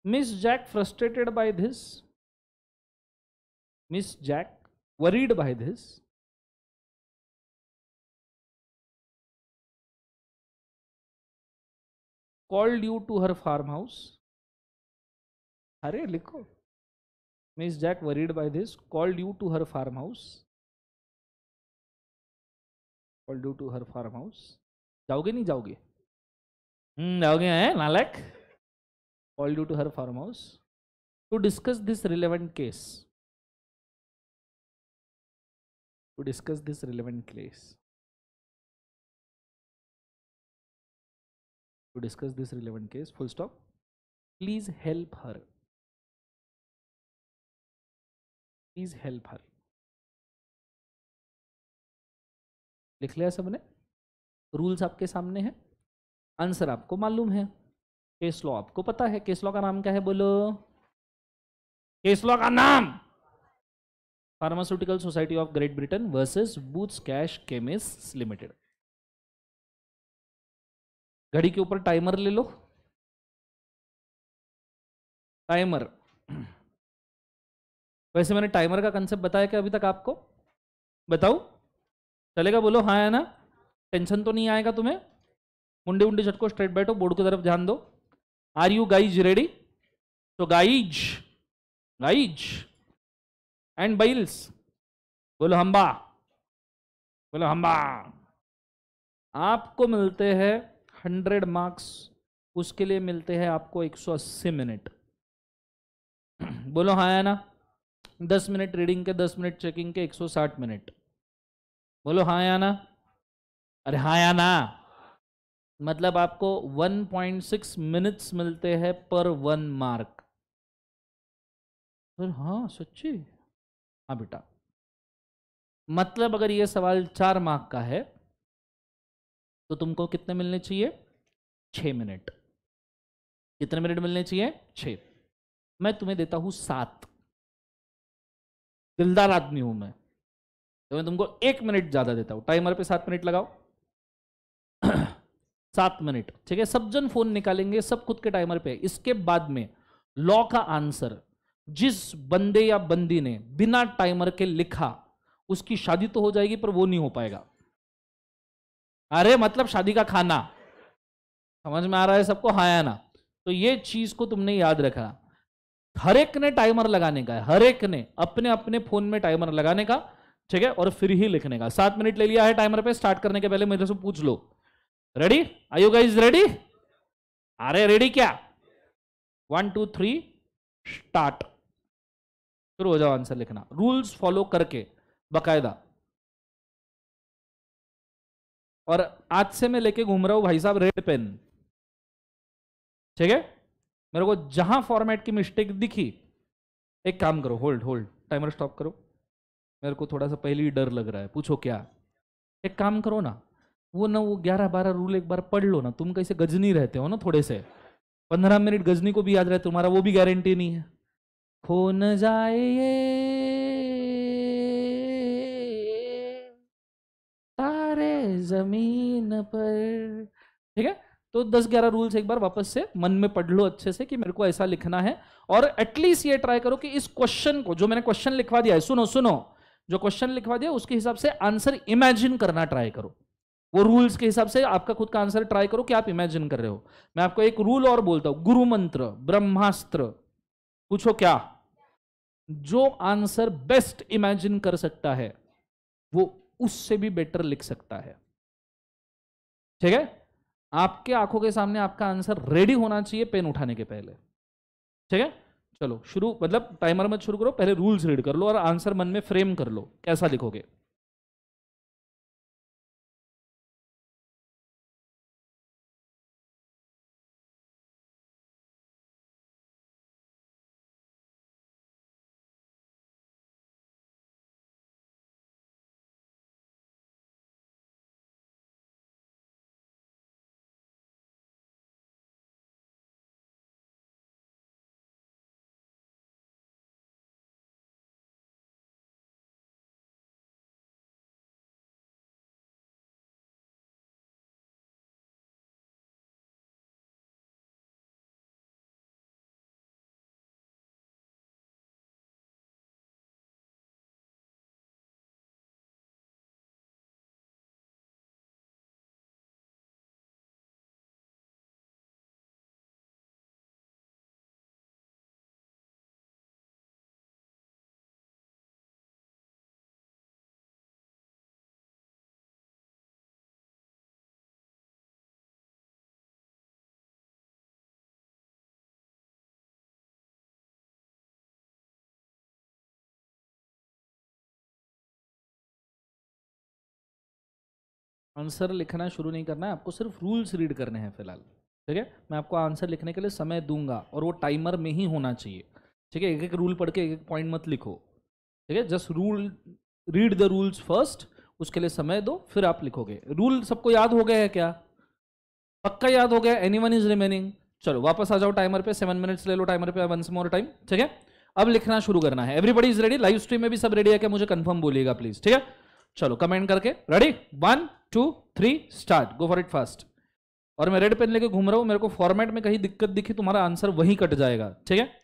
Miss Jack frustrated by this. Miss Jack worried by this. Called you to her farmhouse. अरे लिखो. Miss Jack worried by this called you to her farmhouse. Called you to her farmhouse. जाओगे नहीं जाओगे? जाओगे हैं नालक? Called you to her farmhouse to discuss this relevant case. To discuss this relevant case. To discuss this relevant case. Full stop. Please help her. Please help her. लिख लिया सबने? Rules आपके सामने है. आंसर आपको मालूम है. केस लॉ आपको पता है. केस लॉ का नाम क्या है बोलो? केस लॉ का नाम pharmaceutical society of Great Britain versus Boots cash chemists limited. घड़ी के ऊपर टाइमर ले लो. टाइमर. वैसे मैंने टाइमर का कंसेप्ट बताया क्या अभी तक आपको? बताओ. चलेगा बोलो हाँ या ना? टेंशन तो नहीं आएगा तुम्हें? मुंडे उंडे झटको स्ट्रेट बैठो. बोर्ड की तरफ ध्यान दो. Are you guys ready? तो गाइज एंड बाइल्स बोलो हम्बा. बोलो हम्बा. आपको मिलते हैं 100 मार्क्स. उसके लिए मिलते हैं आपको 180 मिनट. बोलो हाँ या ना? 10 मिनट रीडिंग के, 10 मिनट चेकिंग के, 160 मिनट. बोलो हाँ या ना? अरे हाँ या ना? मतलब आपको 1.6 मिनट्स मिलते हैं पर 1 मार्क. हाँ सच्ची? हाँ बेटा. मतलब अगर ये सवाल 4 मार्क का है तो तुमको कितने मिलने चाहिए? 6 मिनट. कितने मिनट मिलने चाहिए? 6. मैं तुम्हें देता हूं 7. दिलदार आदमी हूं मैं, तो मैं तुमको 1 मिनट ज्यादा देता हूं। टाइमर पे 7 मिनट लगाओ। 7 मिनट, ठीक है। सब जन फोन निकालेंगे, सब खुद के टाइमर पे। इसके बाद में लॉ का आंसर, जिस बंदे या बंदी ने बिना टाइमर के लिखा, उसकी शादी तो हो जाएगी पर वो नहीं हो पाएगा। अरे मतलब शादी का खाना, समझ में आ रहा है सबको, हाँ या ना? तो ये चीज को तुमने याद रखा। हर एक ने टाइमर लगाने का है, हर एक ने अपने अपने फोन में टाइमर लगाने का, ठीक है, और फिर ही लिखने का। 7 मिनट ले लिया है टाइमर पे। स्टार्ट करने के पहले मेरे से पूछ लो, ready? Are you guys ready? अरे रेडी क्या? 1 2 3 स्टार्ट। शुरू हो जाओ आंसर लिखना, रूल्स फॉलो करके बकायदा। और आज से मैं लेके घूम रहा हूं भाई साहब रेड पेन, ठीक है। मेरे को जहां फॉर्मेट की मिस्टेक दिखी, एक काम करो, होल्ड होल्ड, टाइमर स्टॉप करो। मेरे को थोड़ा सा पहले ही डर लग रहा है, पूछो क्या। एक काम करो ना, वो 11 12 रूल एक बार पढ़ लो ना। तुम कैसे गजनी रहते हो ना थोड़े से, 15 मिनट गजनी को भी याद रहे तुम्हारा, वो भी गारंटी नहीं है। खो न जाए ये तारे जमीन पर, ठीक है। तो 10 11 रूल्स एक बार वापस से मन में पढ़ लो अच्छे से कि मेरे को ऐसा लिखना है। और एटलीस्ट ये ट्राई करो कि इस क्वेश्चन को, जो मैंने क्वेश्चन लिखवा दिया है, सुनो सुनो, जो क्वेश्चन लिखवा दिया उसके हिसाब से आंसर इमेजिन करना ट्राई करो। वो रूल्स के हिसाब से आपका खुद का आंसर ट्राई करो कि आप इमेजिन कर रहे हो। मैं आपको एक रूल और बोलता हूं, गुरु मंत्र ब्रह्मास्त्र। पूछो क्या? जो आंसर बेस्ट इमेजिन कर सकता है वो उससे भी बेटर लिख सकता है, ठीक है। आपके आंखों के सामने आपका आंसर रेडी होना चाहिए पेन उठाने के पहले, ठीक है। चलो शुरू, मतलब टाइमर मत शुरू करो, पहले रूल्स रीड कर लो और आंसर मन में फ्रेम कर लो कैसा लिखोगे। आंसर लिखना शुरू नहीं करना है आपको, सिर्फ रूल्स रीड करने हैं फिलहाल, ठीक है। मैं आपको आंसर लिखने के लिए समय दूंगा और वो टाइमर में ही होना चाहिए, ठीक है। एक एक रूल पढ़ के एक एक पॉइंट मत लिखो, ठीक है। Just rule, read the rules first, उसके लिए समय दो, फिर आप लिखोगे। रूल सबको याद हो गए हैं क्या? पक्का याद हो गया? Anyone is remaining? चलो वापस आ जाओ टाइमर पे, 7 मिनट्स ले लो टाइमर पे, वंस मोर टाइम, ठीक है। अब लिखना शुरू करना है। Everybody is ready? Live stream में भी सब रेडी है क्या? मुझे कंफर्म बोलिएगा प्लीज, ठीक है। चलो कमेंट करके, ready? 1 2 3 start, go for it fast. और मैं रेड पेन लेके घूम रहा हूं, मेरे को फॉर्मेट में कहीं दिक्कत दिखी तुम्हारा आंसर वहीं कट जाएगा, ठीक है।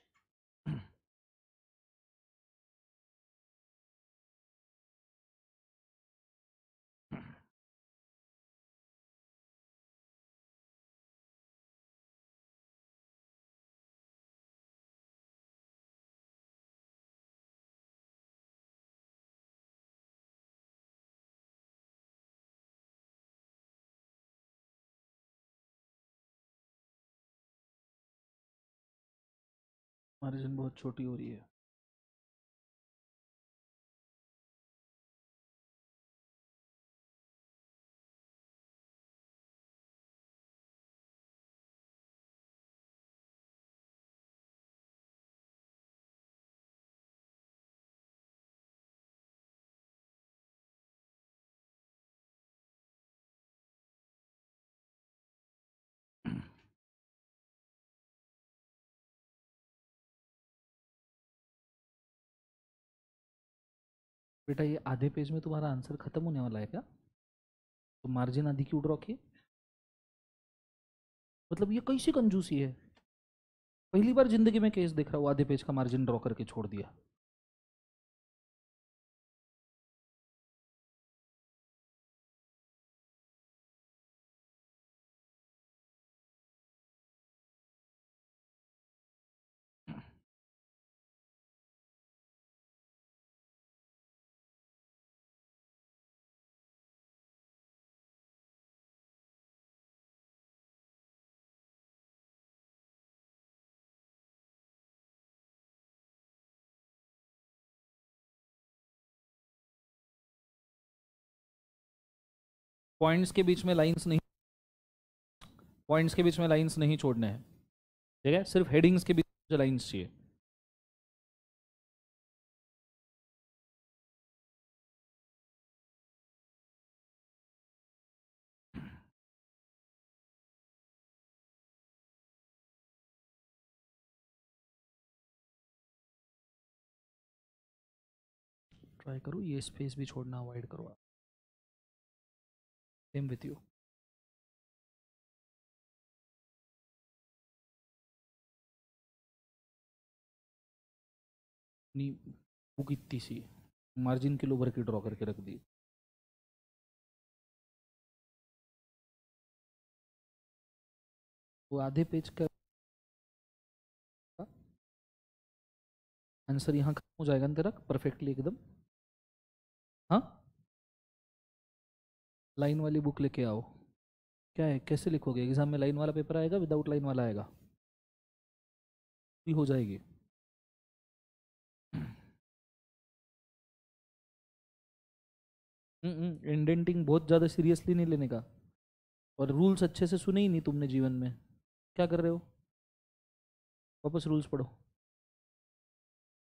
मार्जिन बहुत छोटी हो रही है। बेटा ये आधे पेज में तुम्हारा आंसर खत्म होने वाला है क्या? तो मार्जिन आधी क्यों ड्रॉ की? मतलब ये कैसी कंजूसी है? पहली बार जिंदगी में केस देख रहा हूँ, आधे पेज का मार्जिन ड्रॉ करके छोड़ दिया। पॉइंट्स के बीच में लाइंस नहीं, पॉइंट्स के बीच में लाइंस नहीं छोड़ने हैं, ठीक है? सिर्फ हेडिंग्स के बीच में लाइंस चाहिए। ट्राई करो ये स्पेस भी छोड़ना अवॉइड करो। Same with you. नहीं, बुक इतनी सी मार्जिन किलो भर के ड्रॉ करके रख दी। वो आधे पेज का आंसर यहाँ खत्म हो जाएगा ना तेरा परफेक्टली एकदम। हाँ, लाइन वाली बुक लेके आओ। क्या है, कैसे लिखोगे? एग्जाम में लाइन वाला पेपर आएगा, विदाउट लाइन वाला आएगा? भी हो जाएगी। इंडेंटिंग बहुत ज़्यादा सीरियसली नहीं लेने का। और रूल्स अच्छे से सुने ही नहीं तुमने जीवन में, क्या कर रहे हो? वापस रूल्स पढ़ो,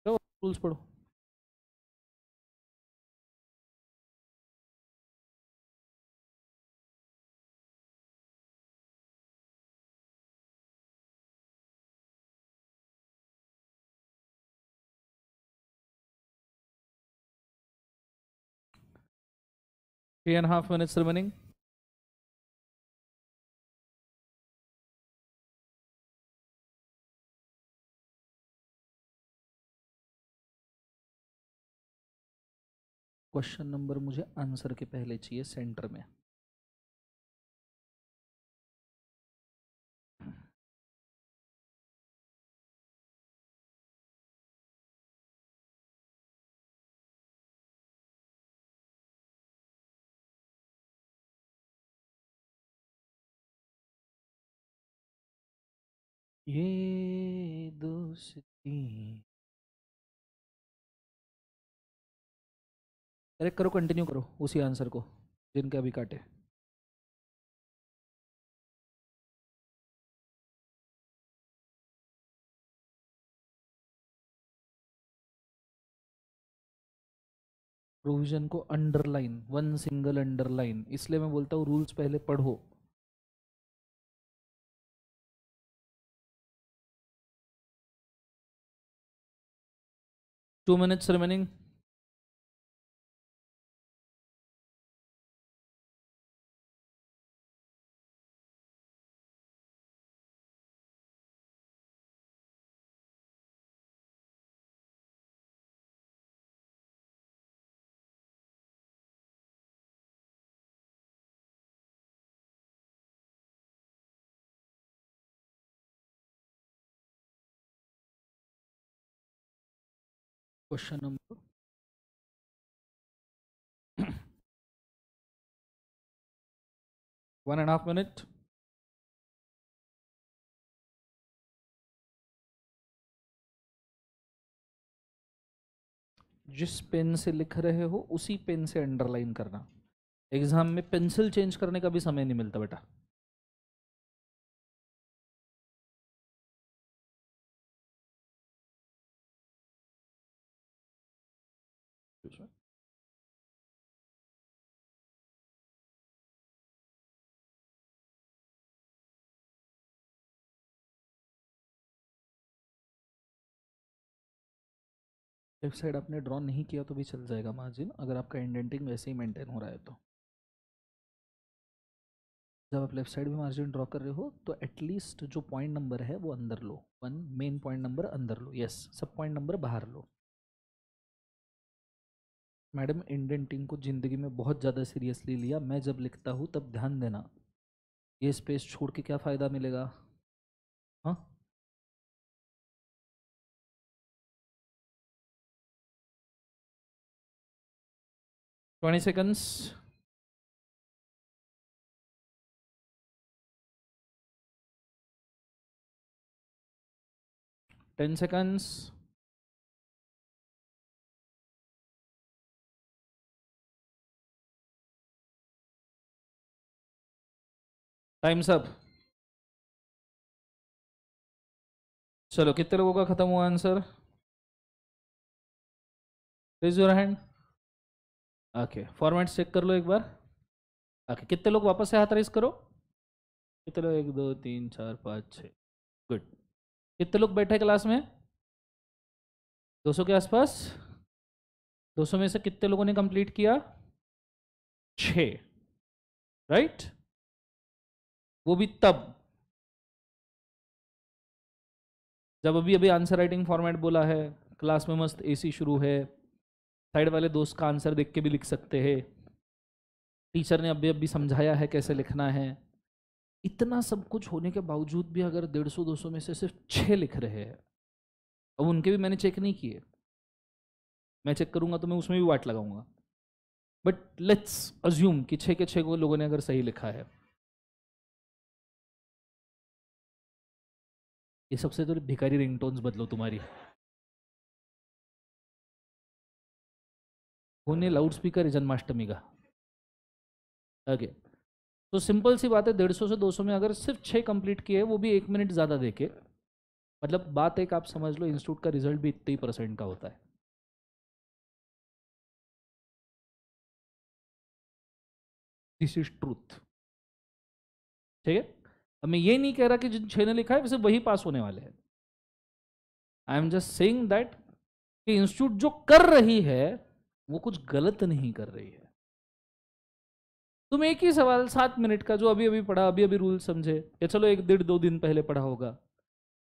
जाओ रूल्स पढ़ो। Three and half minutes remaining. Question number मुझे आंसर के पहले चाहिए सेंटर में। ये दोस्ती, करेक्ट करो, कंटिन्यू करो उसी आंसर को जिनके अभी काटे। प्रोविजन को अंडरलाइन, वन सिंगल अंडरलाइन, इसलिए मैं बोलता हूँ रूल्स पहले पढ़ो। Two minutes remaining. Question number 1.5 minute. जिस पेन से लिख रहे हो उसी पेन से अंडरलाइन करना। एग्जाम में पेंसिल चेंज करने का भी समय नहीं मिलता बेटा। लेफ्ट साइड आपने ड्रॉ नहीं किया तो भी चल जाएगा मार्जिन, अगर आपका इंडेंटिंग वैसे ही मेंटेन हो रहा है तो। जब आप लेफ्ट साइड में मार्जिन ड्रॉ कर रहे हो तो एटलीस्ट जो पॉइंट नंबर है वो अंदर लो, वन मेन पॉइंट नंबर अंदर लो, यस, सब पॉइंट नंबर बाहर लो। मैडम इंडेंटिंग को ज़िंदगी में बहुत ज़्यादा सीरियसली लिया, मैं जब लिखता हूँ तब ध्यान देना, ये स्पेस छोड़ के क्या फ़ायदा मिलेगा? हाँ, 20 seconds। 10 seconds। Times up. चलो कितने लोगों का खत्म हुआ answer? Raise your hand. Okay, format check कर लो एक बार। ओके, कितने लोग वापस से हाथ रेज करो। कितने लोग? 1 2 3 4 5 6। गुड। कितने लोग बैठे क्लास में? 200 के आसपास। 200 में से कितने लोगों ने कंप्लीट किया? 6। राइट। वो भी तब जब अभी अभी आंसर राइटिंग फॉर्मेट बोला है, क्लास में मस्त एसी शुरू है, साइड वाले दोस्त का आंसर देख के भी लिख सकते हैं, टीचर ने अभी अभी समझाया है कैसे लिखना है। इतना सब कुछ होने के बावजूद भी अगर 150 200 में से सिर्फ 6 लिख रहे हैं, अब उनके भी मैंने चेक नहीं किए, मैं चेक करूंगा तो मैं उसमें भी वाट लगाऊंगा, बट लेट्स अज्यूम कि 6 के 6 को लोगों ने अगर सही लिखा है। ये सबसे तो भिखारी रिंगटोन्स बदलो तुम्हारी। होने लाउड स्पीकर है जन्माष्टमी का। ओके, तो सिंपल सी बात है, 150 से 200 में अगर सिर्फ 6 कंप्लीट किए, वो भी 1 मिनट ज़्यादा देके, मतलब बात एक आप समझ लो, इंस्टीट्यूट का रिजल्ट भी इतने ही % का होता है। This is truth. ठीक है, अब मैं ये नहीं कह रहा कि जिन 6 ने लिखा है वैसे वही पास होने वाले हैं। I am just saying that कि इंस्टीट्यूट जो कर रही है वो कुछ गलत नहीं कर रही है। तुम एक ही सवाल 7 मिनट का जो अभी अभी पढ़ा, अभी अभी रूल समझे, या चलो 1 1.5 2 दिन पहले पढ़ा होगा,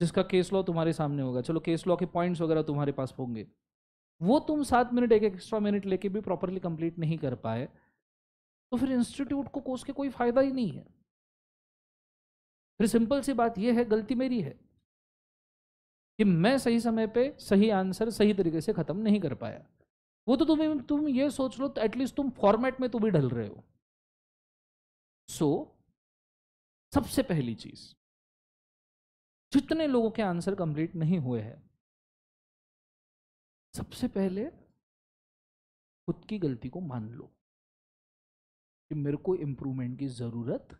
जिसका केस लॉ तुम्हारे सामने होगा, चलो केस लॉ के पॉइंट्स वगैरह तुम्हारे पास होंगे, वो तुम 7 मिनट एक एक्स्ट्रा मिनट लेके भी प्रॉपरली कंप्लीट नहीं कर पाए, तो फिर इंस्टीट्यूट को कोर्स के कोई फायदा ही नहीं है। फिर सिंपल सी बात यह है, गलती मेरी है कि मैं सही समय पे सही आंसर सही तरीके से खत्म नहीं कर पाया। वो तो तुम ये सोच लो, तो एटलीस्ट तुम फॉर्मेट में तो भी ढल रहे हो। सो सबसे पहली चीज, जितने लोगों के आंसर कंप्लीट नहीं हुए हैं, सबसे पहले खुद की गलती को मान लो कि मेरे को इंप्रूवमेंट की जरूरत।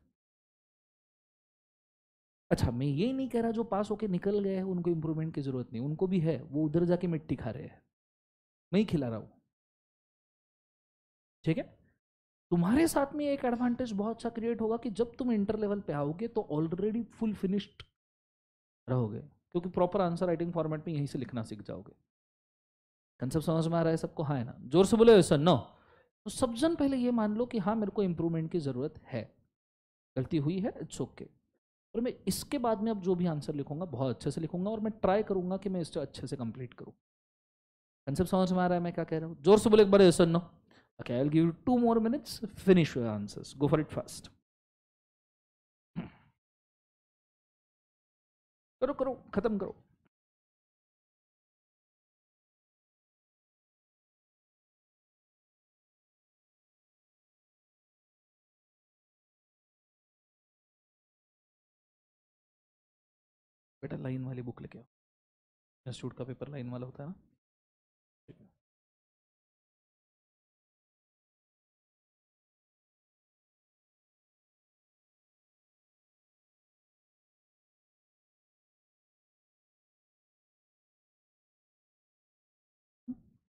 अच्छा, मैं ये नहीं कह रहा जो पास होके निकल गए हैं उनको इंप्रूवमेंट की जरूरत नहीं, उनको भी है, वो उधर जाके मिट्टी खा रहे हैं, मैं ही खिला रहा हूं। ठीक है, तुम्हारे साथ में एक एडवांटेज बहुत अच्छा क्रिएट होगा कि जब तुम इंटर लेवल पे आओगे तो ऑलरेडी फुल फिनिश्ड रहोगे, क्योंकि प्रॉपर आंसर राइटिंग फॉर्मेट में यहीं से लिखना सीख जाओगे। कंसेप्ट समझ में आ रहा है सबको? हाँ है ना? जोर से बोले सर नो। तो सब जन पहले ये मान लो कि हाँ मेरे को इंप्रूवमेंट की जरूरत है, गलती हुई है, इट्स ओके। और मैं इसके बाद में अब जो भी आंसर लिखूंगा बहुत अच्छे से लिखूंगा, और मैं ट्राई करूंगा कि मैं इससे अच्छे से कंप्लीट करूं। कंसेप्ट समझ में आ रहा है मैं क्या कह रहा हूं? जोर से बोले एक बार sir no. Okay, I will give you 2 more minutes, finish your answers, go for it fast. करो करो, खत्म करो। बेटा लाइन वाली बुक लेके आओ, इंस्टीट्यूट का पेपर लाइन वाला होता है ना। ठीक है।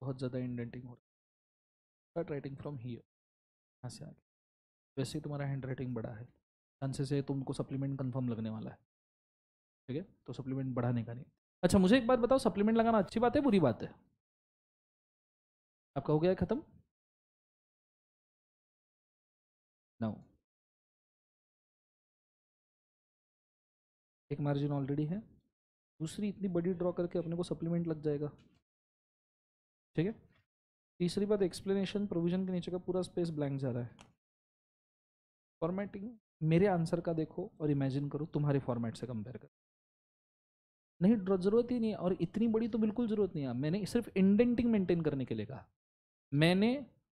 बहुत ज़्यादा इंडेंटिंग हो रहा है, स्टार्ट राइटिंग फ्रॉम हियर, यहाँ से आगे। वैसे ही तुम्हारा हैंड राइटिंग बड़ा है, चांसेस है तुमको सप्लीमेंट कंफर्म लगने वाला है। ठीक है, तो सप्लीमेंट बढ़ाने का नहीं। अच्छा मुझे एक बात बताओ, सप्लीमेंट लगाना अच्छी बात है बुरी बात है? आपका हो गया खत्म? नो, एक मार्जिन ऑलरेडी है, दूसरी इतनी बड़ी ड्रॉ करके अपने को सप्लीमेंट लग जाएगा, ठीक है। तीसरी बात, एक्सप्लेनेशन प्रोविजन के नीचे का पूरा स्पेस ब्लैंक जा रहा है। फॉर्मेटिंग मेरे आंसर का देखो और इमेजिन करो तुम्हारे फॉर्मेट से कंपेयर कर, नहीं जरूरत ही नहीं है, और इतनी बड़ी तो बिल्कुल जरूरत नहीं है। मैंने सिर्फ इंडेंटिंग मेंटेन करने के लिए कहा। मैंने,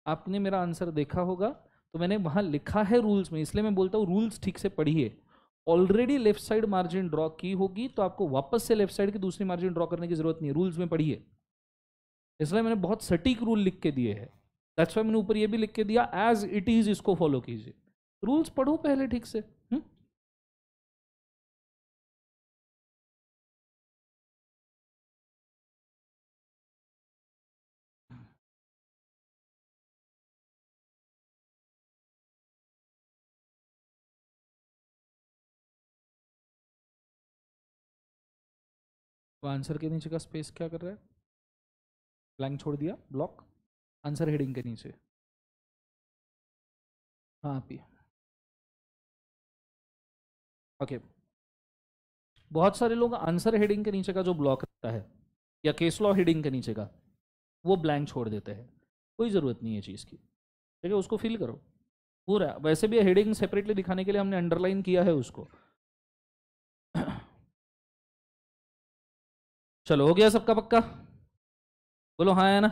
आपने मेरा आंसर देखा होगा तो मैंने वहां लिखा है रूल्स में, इसलिए मैं बोलता हूँ रूल्स ठीक से पढ़िए। Already left side margin draw की होगी तो आपको वापस से लेफ्ट साइड की दूसरी मार्जिन ड्रॉ करने की जरूरत नहीं है, रूल्स में पढ़िए। इसलिए मैंने बहुत सटीक रूल लिख के दिए हैं। दैट्स व्हाई मैंने ऊपर ये भी लिख के दिया एज इट इज, इसको फॉलो कीजिए। रूल्स पढ़ो पहले ठीक से। तो आंसर के नीचे का स्पेस क्या कर रहा है? ब्लैंक छोड़ दिया, ब्लॉक। आंसर हेडिंग के नीचे, हाँ आप ही, ओके। बहुत सारे लोग आंसर हेडिंग के नीचे का जो ब्लॉक रहता है या केस लॉ हेडिंग के नीचे का वो ब्लैंक छोड़ देते हैं। कोई ज़रूरत नहीं है चीज़ की, ठीक है, उसको फिल करो पूरा। वैसे भी हेडिंग सेपरेटली दिखाने के लिए हमने अंडरलाइन किया है उसको। चलो, हो गया सबका पक्का? बोलो हाँ है ना?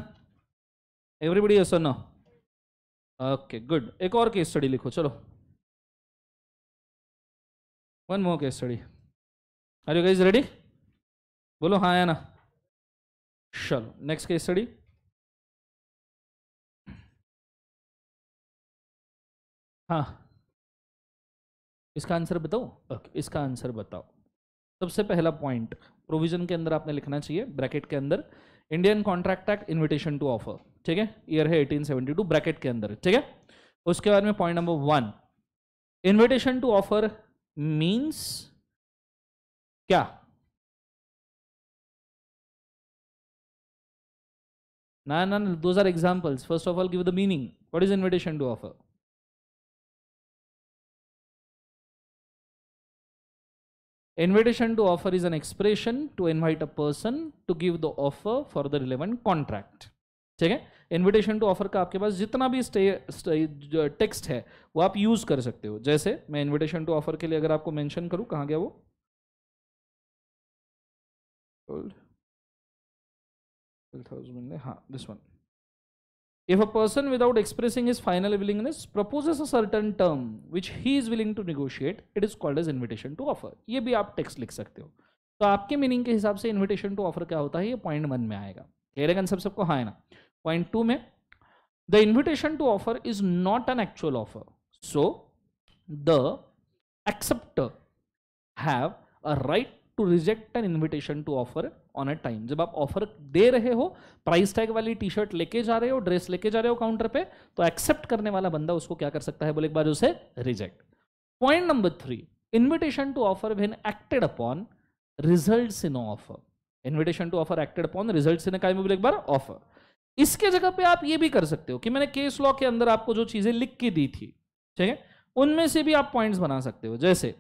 एवरीबडी यस और नो? Okay good. एक और केस स्टडी लिखो, चलो, one more case study. Are you guys ready? बोलो हाँ है ना? चलो नेक्स्ट केस स्टडी। हाँ, इसका आंसर बताओ। ओके, इसका आंसर बताओ। सबसे पहला पॉइंट प्रोविजन के अंदर आपने लिखना चाहिए, ब्रैकेट के अंदर, Indian contract act invitation to offer, ठीक है, ईयर है 1872, ब्रैकेट के अंदर, ठीक है। उसके बाद में point number 1, invitation to offer means क्या? ना ना, those are examples. First of all give the meaning, what is invitation to offer? Invitation to offer is an expression to invite a person to give the offer for the relevant contract, ठीक है। Invitation to offer का आपके पास जितना भी text है वो आप use कर सकते हो। जैसे मैं इन्विटेशन टू ऑफर के लिए अगर आपको मेंशन करूं, कहां गया वो? हाँ, this one. If a person without expressing his final willingness proposes a certain term which he is willing to negotiate, it is called as invitation to offer. ये भी आप टेक्स्ट लिख सकते हो। तो आपके मीनिंग के हिसाब से इन्विटेशन टू ऑफर क्या होता है, ये पॉइंट 1 में आएगा। क्लियर है कंसेप्ट सबको? हाँ है ना? पॉइंट 2 में, the invitation to offer is not an actual offer, so the acceptor have a right to reject an invitation to offer on a time. जब आप ऑफर दे रहे हो, प्राइस टैग वाली टी शर्ट लेके जा रहे हो, ड्रेस लेके जा रहे हो काउंटर पे, तो एक्सेप्ट करने वाला बंदा उसको क्या कर सकता है, बोले एक बार उसे reject. Point number 3, invitation to offer when acted upon results in offer. Invitation to offer acted upon results in काय में, बोले एक बार ऑफर। इसके जगह पे आप ये भी कर सकते हो कि मैंने केस लॉ के अंदर आपको जो चीजें लिख के दी थी, ठीक है, उनमें से भी आप पॉइंट्स बना सकते हो। जैसे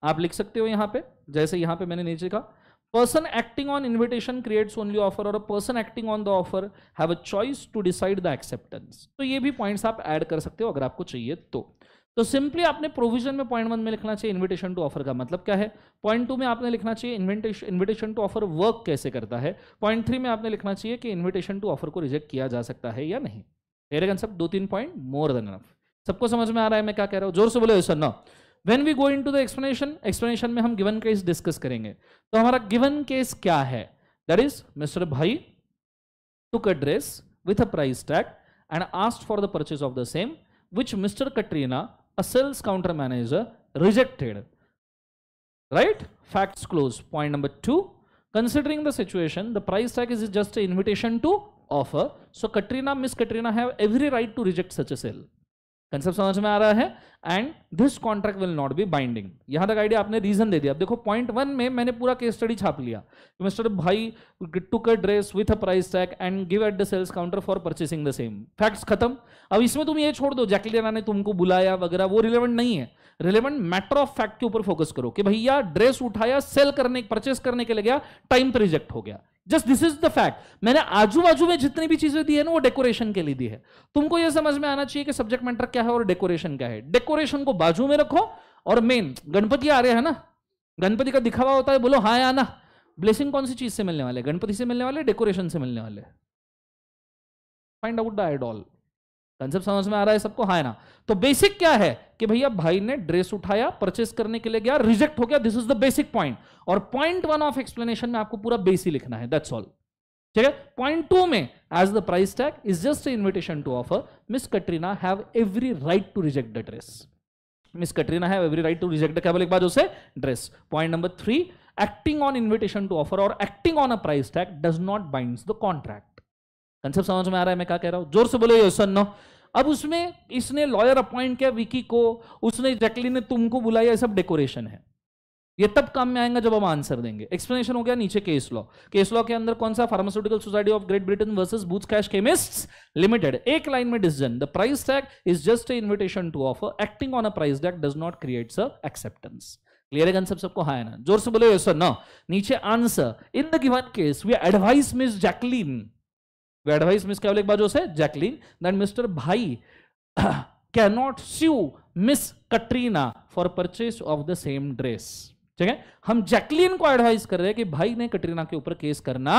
आप लिख सकते हो यहां पे, जैसे यहां पे मैंने नीचे कहा, person acting on invitation creates only offer, or a person acting on the offer have a choice to decide the acceptance। तो ये भी पॉइंट्स आप ऐड कर सकते हो अगर आपको चाहिए तो सिंपली आपने प्रोविजन में पॉइंट 1 में लिखना चाहिए इन्विटेशन टू ऑफर का मतलब क्या है। पॉइंट 2 में आपने लिखना चाहिए इन्विटेशन टू ऑफर वर्क कैसे करता है। पॉइंट 3 में आपने लिखना चाहिए कि इन्विटेशन टू ऑफर को रिजेक्ट किया जा सकता है या नहीं। मेरे concept 2-3 point more than enough. सबको समझ में आ रहा है मैं क्या कह रहा हूं? जोर से बोले सर ना। When we go into the explanation में हम गिवन केस डिस्कस करेंगे। तो हमारा गिवन केस क्या है? That is, Mr. भाई took a dress with a price tag and asked for the purchase of the same, which Mr. Katrina, a sales counter manager, rejected. Right? Facts close. Point number 2. Considering the situation, the price tag is just an invitation to offer. So Miss Katrina have every right to reject such a sale. Concept समझ में आ रहा है? And this contract will not be binding. यहां तक idea, आपने reason दे दिया। अब देखो पॉइंट 1 में मैंने पूरा केस स्टडी छाप लिया। Mister Bhai took a dress with a price tag and give at the sales counter for purchasing the same. Facts खत्म। अब इसमें तुम ये छोड़ दो जैकलीना ने तुमको बुलाया वगैरह, वो रिलेवेंट नहीं है। रिलेवेंट मैटर ऑफ फैक्ट के ऊपर फोकस करो कि भैया ड्रेस उठाया, सेल करने परचेस करने के लिए गया, टाइम पे रिजेक्ट हो गया। Just this is the fact. मैंने आजू बाजू में जितनी भी चीजें दी है ना वो डेकोरेशन के लिए दी है। तुमको यह समझ में आना चाहिए कि सब्जेक्ट मैटर क्या है और डेकोरेशन क्या है। डेकोरेशन को बाजू में रखो और मेन गणपति आ रहे हैं ना, गणपति का दिखावा होता है, बोलो हाँ या ना। ब्लेसिंग कौन सी चीज से मिलने वाले? गणपति से मिलने वाले, डेकोरेशन से मिलने वाले? Find out the idol. Concept समझ में आ रहा है सबको? हाँ ना। तो बेसिक क्या है कि भैया भाई ने ड्रेस उठाया, परचेस करने के लिए गया, रिजेक्ट हो गया। This is the basic point. और पॉइंट 1 ऑफ एक्सप्लेनेशन में आपको पूरा बेस ही लिखना है, दैट्स ऑल। ठीक है। पॉइंट 2 में as the price tag is just invitation to offer, miss Katrina have every right to reject the dress. Miss Katrina have every right to reject the क्या बोले उसे? Dress. Point number 3, acting on invitation to offer और acting on a price tag does not binds the contract. Concept समझ में आ रहा है मैं क्या कह रहा हूं? जोर से बोलो यस और नो। अब उसमें इसने लॉयर अपॉइंट किया विकी को, उसने जैकलीन ने तुमको बुलाया, ये सब डेकोरेशन है। ये तब काम में आएगा जब हम आंसर देंगे। एक्सप्लेनेशन हो गया। नीचे केस लॉ। केस लॉ के अंदर कौन सा? Pharmaceutical society of Great Britain versus Boots cash chemists limited. एक लाइन में decision, the price tag is just a invitation to offer, acting on a price tag does not creates a acceptance. Clear है concept सबको? हाँ है ना? जोर से बोलो यस और नो। नीचे answer, in the given case we advise miss Jacqueline, we advise miss क्या बोले एक बाजू से? जैकलीन, दैट मिस्टर भाई cannot sue miss Katrina for purchase of the same dress. ठीक है। हम जैकलीन को एडवाइस कर रहे हैं कि भाई ने कटरीना के ऊपर केस करना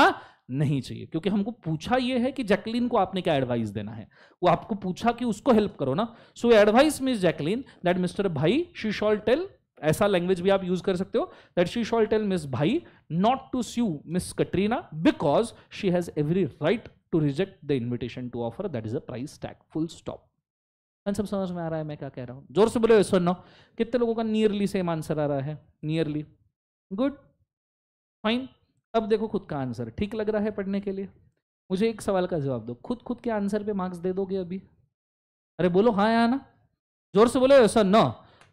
नहीं चाहिए, क्योंकि हमको पूछा यह है कि जैकलीन को आपने क्या एडवाइस देना है। वो आपको पूछा कि उसको हेल्प करो ना। So advise miss Jacqueline that mister Bhai she shall tell, ऐसा लैंग्वेज भी आप यूज कर सकते हो, that she shall tell miss Bhai not to sue miss Katrina because she has every right to reject the invitation to offer, that is a price tag. Full stop. सब समझ में आ रहा है मैं क्या कह रहा हूं? जोर से बोलो यस और नो। कितने लोगों का नियरली सेम आंसर आ रहा है? Nearly, good, fine. अब देखो खुद का आंसर ठीक लग रहा है पढ़ने के लिए? मुझे एक सवाल का जवाब दो, खुद के आंसर पे मार्क्स दे दोगे अभी? अरे बोलो हाँ या ना, जोर से बोलो यस और no.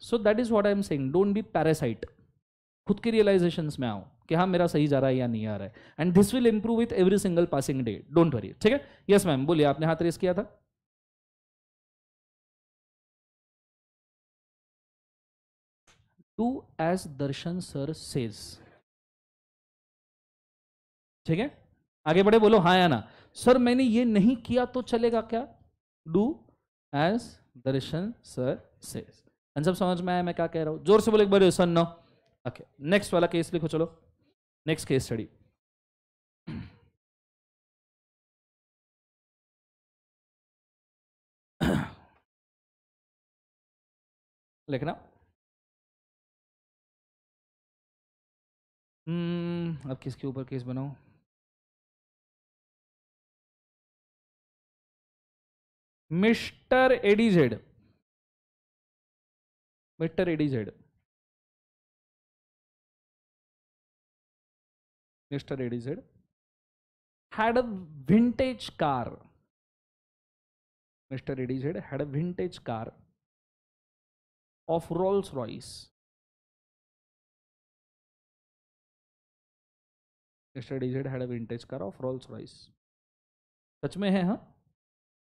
So that is what I am saying, don't be parasite. खुद के रियलाइजेशंस में आओ कि हाँ मेरा सही जा रहा है या नहीं आ रहा है, and this will improve with every single passing day, don't worry. ठीक है। यस मैम बोलिए, आपने हाथ रेस किया था। Do as Darshan sir says. ठीक है, आगे बढ़े, बोलो हाँ या ना। सर मैंने ये नहीं किया तो चलेगा क्या? Do as Darshan sir says. सब समझ में आया मैं क्या कह रहा हूं? जोर से बोले एक बार सन नो। ओके, नेक्स्ट वाला केस लिखो, चलो नेक्स्ट केस स्टडी। लिखना। अब किसके ऊपर केस बनाऊं? Mister ADZ, mister ADZ, mister ADZ had a vintage car. Mr. ADZ had a vintage car of Rolls Royce. Mr. ADZ had a vintage car of Rolls Royce. सच में है? हाँ,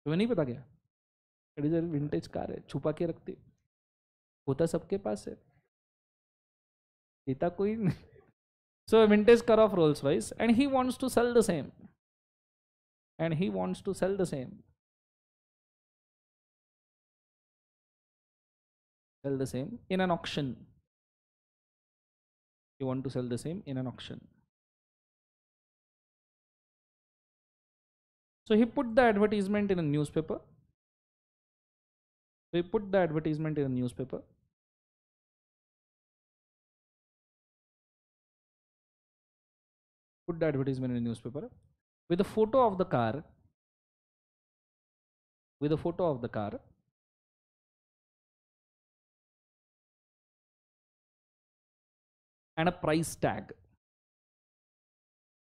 तुम्हें नहीं पता क्या? एडीजेड विंटेज कार है, छुपा के रखते, होता सबके पास है, देता कोई नहीं। So a vintage car of Rolls Royce and he wants to sell the same. And he wants to sell the same. Sell the same in an auction. You want to sell the same in an auction. So he put the advertisement in a newspaper. So he put the advertisement in a newspaper. Put the advertisement in a newspaper with a photo of the car. With a photo of the car. And a price tag.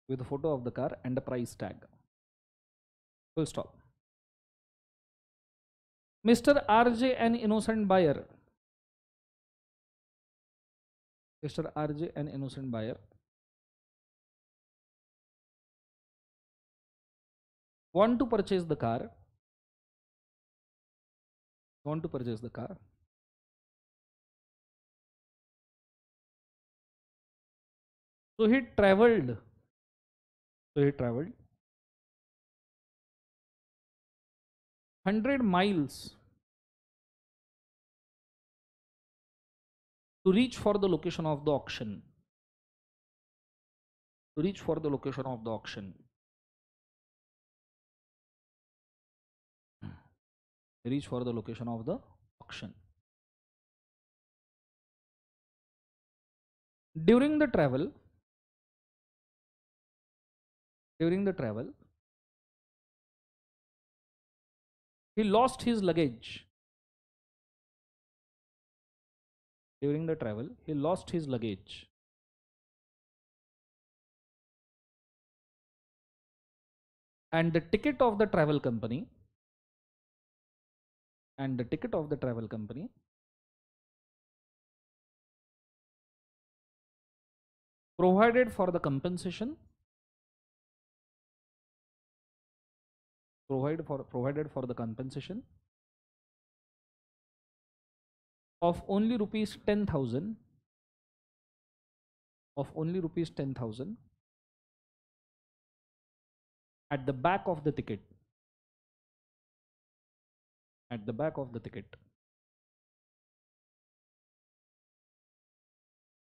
With a photo of the car and a price tag. Full stop. Mr. RJ, an innocent buyer. Mr. RJ, an innocent buyer, want to purchase the car. Want to purchase the car. So he traveled. So he traveled 100 miles to reach for the location of the auction. To reach for the location of the auction. Reach for the location of the auction. During the travel, he lost his luggage. During the travel, he lost his luggage. And the ticket of the travel company, provided for the compensation, provided for the compensation of only rupees 10,000, at the back of the ticket. At the back of the ticket.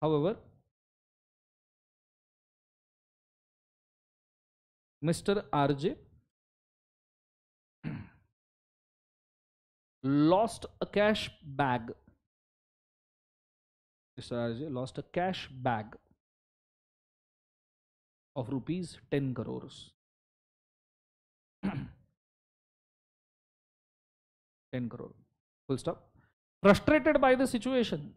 However, Mr. RJ lost a cash bag. Mr. RJ lost a cash bag of rupees 10 crores. 10 crore. Full stop. Frustrated by the situation.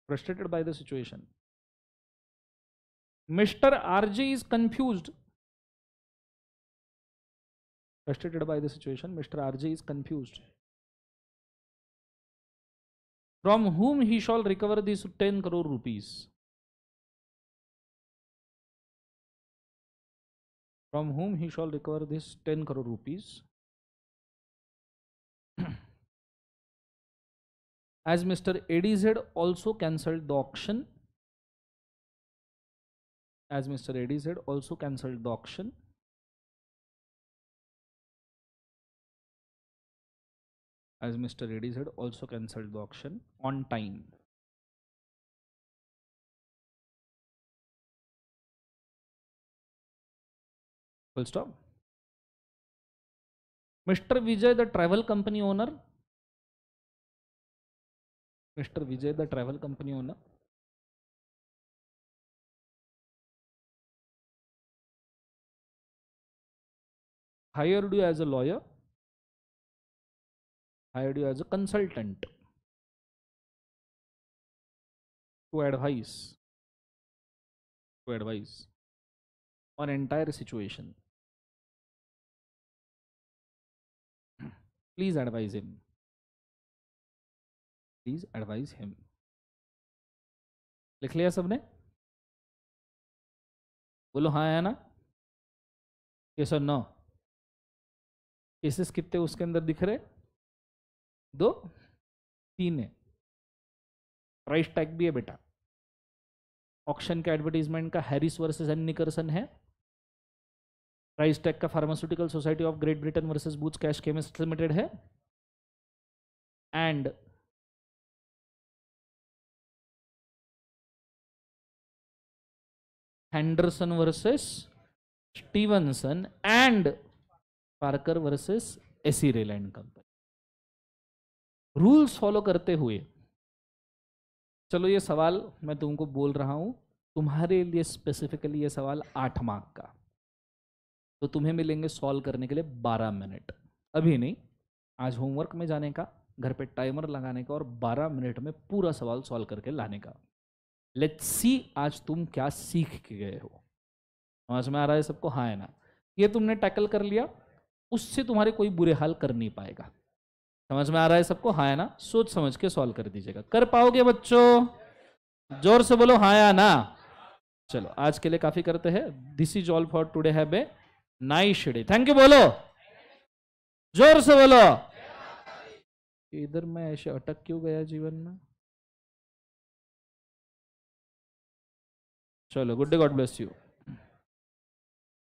Frustrated by the situation. Mr. RJ is confused. Frustrated by the situation, Mr. RJ is confused. From whom he shall recover these 10 crore rupees? From whom he shall recover this 10 crore rupees? As Mr. ADZ also cancelled the auction. As Mr. ADZ also cancelled the auction. As Mr. ADZ also cancelled the auction on time. Full stop. Mr. Vijay, the travel company owner. Mr. Vijay, the travel company owner. Hired you as a lawyer. Hired you as a consultant to advise on entire situation. Please advise him. Please advise him. लिख लिया सबने? बोलो हाँ है ना? Yes or no? Cases कितने उसके अंदर दिख रहे? 2 3 है. प्राइस टैग भी है बेटा. ऑक्शन का एडवर्टीजमेंट का हैरिस वर्सेस एन निकर्सन है. प्राइस टैग का pharmaceutical society of Great Britain versus Boots cash chemist limited है. And Henderson versus Stevenson and Parker versus AC rail and company. Rules follow करते हुए. चलो ये सवाल मैं तुमको बोल रहा हूं, तुम्हारे लिए स्पेसिफिकली ये सवाल 8 मार्क का, तो तुम्हें मिलेंगे सॉल्व करने के लिए 12 मिनट. अभी नहीं, आज होमवर्क में जाने का, घर पे टाइमर लगाने का और 12 मिनट में पूरा सवाल सॉल्व करके लाने का. लेट्स सी आज तुम क्या सीख के गए हो. समझ में आ रहा है सबको? हाँ है ना? ये तुमने टैकल कर लिया. उससे तुम्हारे कोई बुरे हाल कर नहीं पाएगा। समझ में आ रहा है सबको? हाँ या ना? सोच समझ के सॉल्व कर दीजिएगा। कर पाओगे बच्चों? जोर से बोलो हाँ या ना। चलो आज के लिए काफी करते हैं। This is all for today. Have a nice day. Thank you बोलो, जोर से बोलो। इधर मैं ऐसे अटक क्यों गया जीवन में? चलो, good day, God bless you.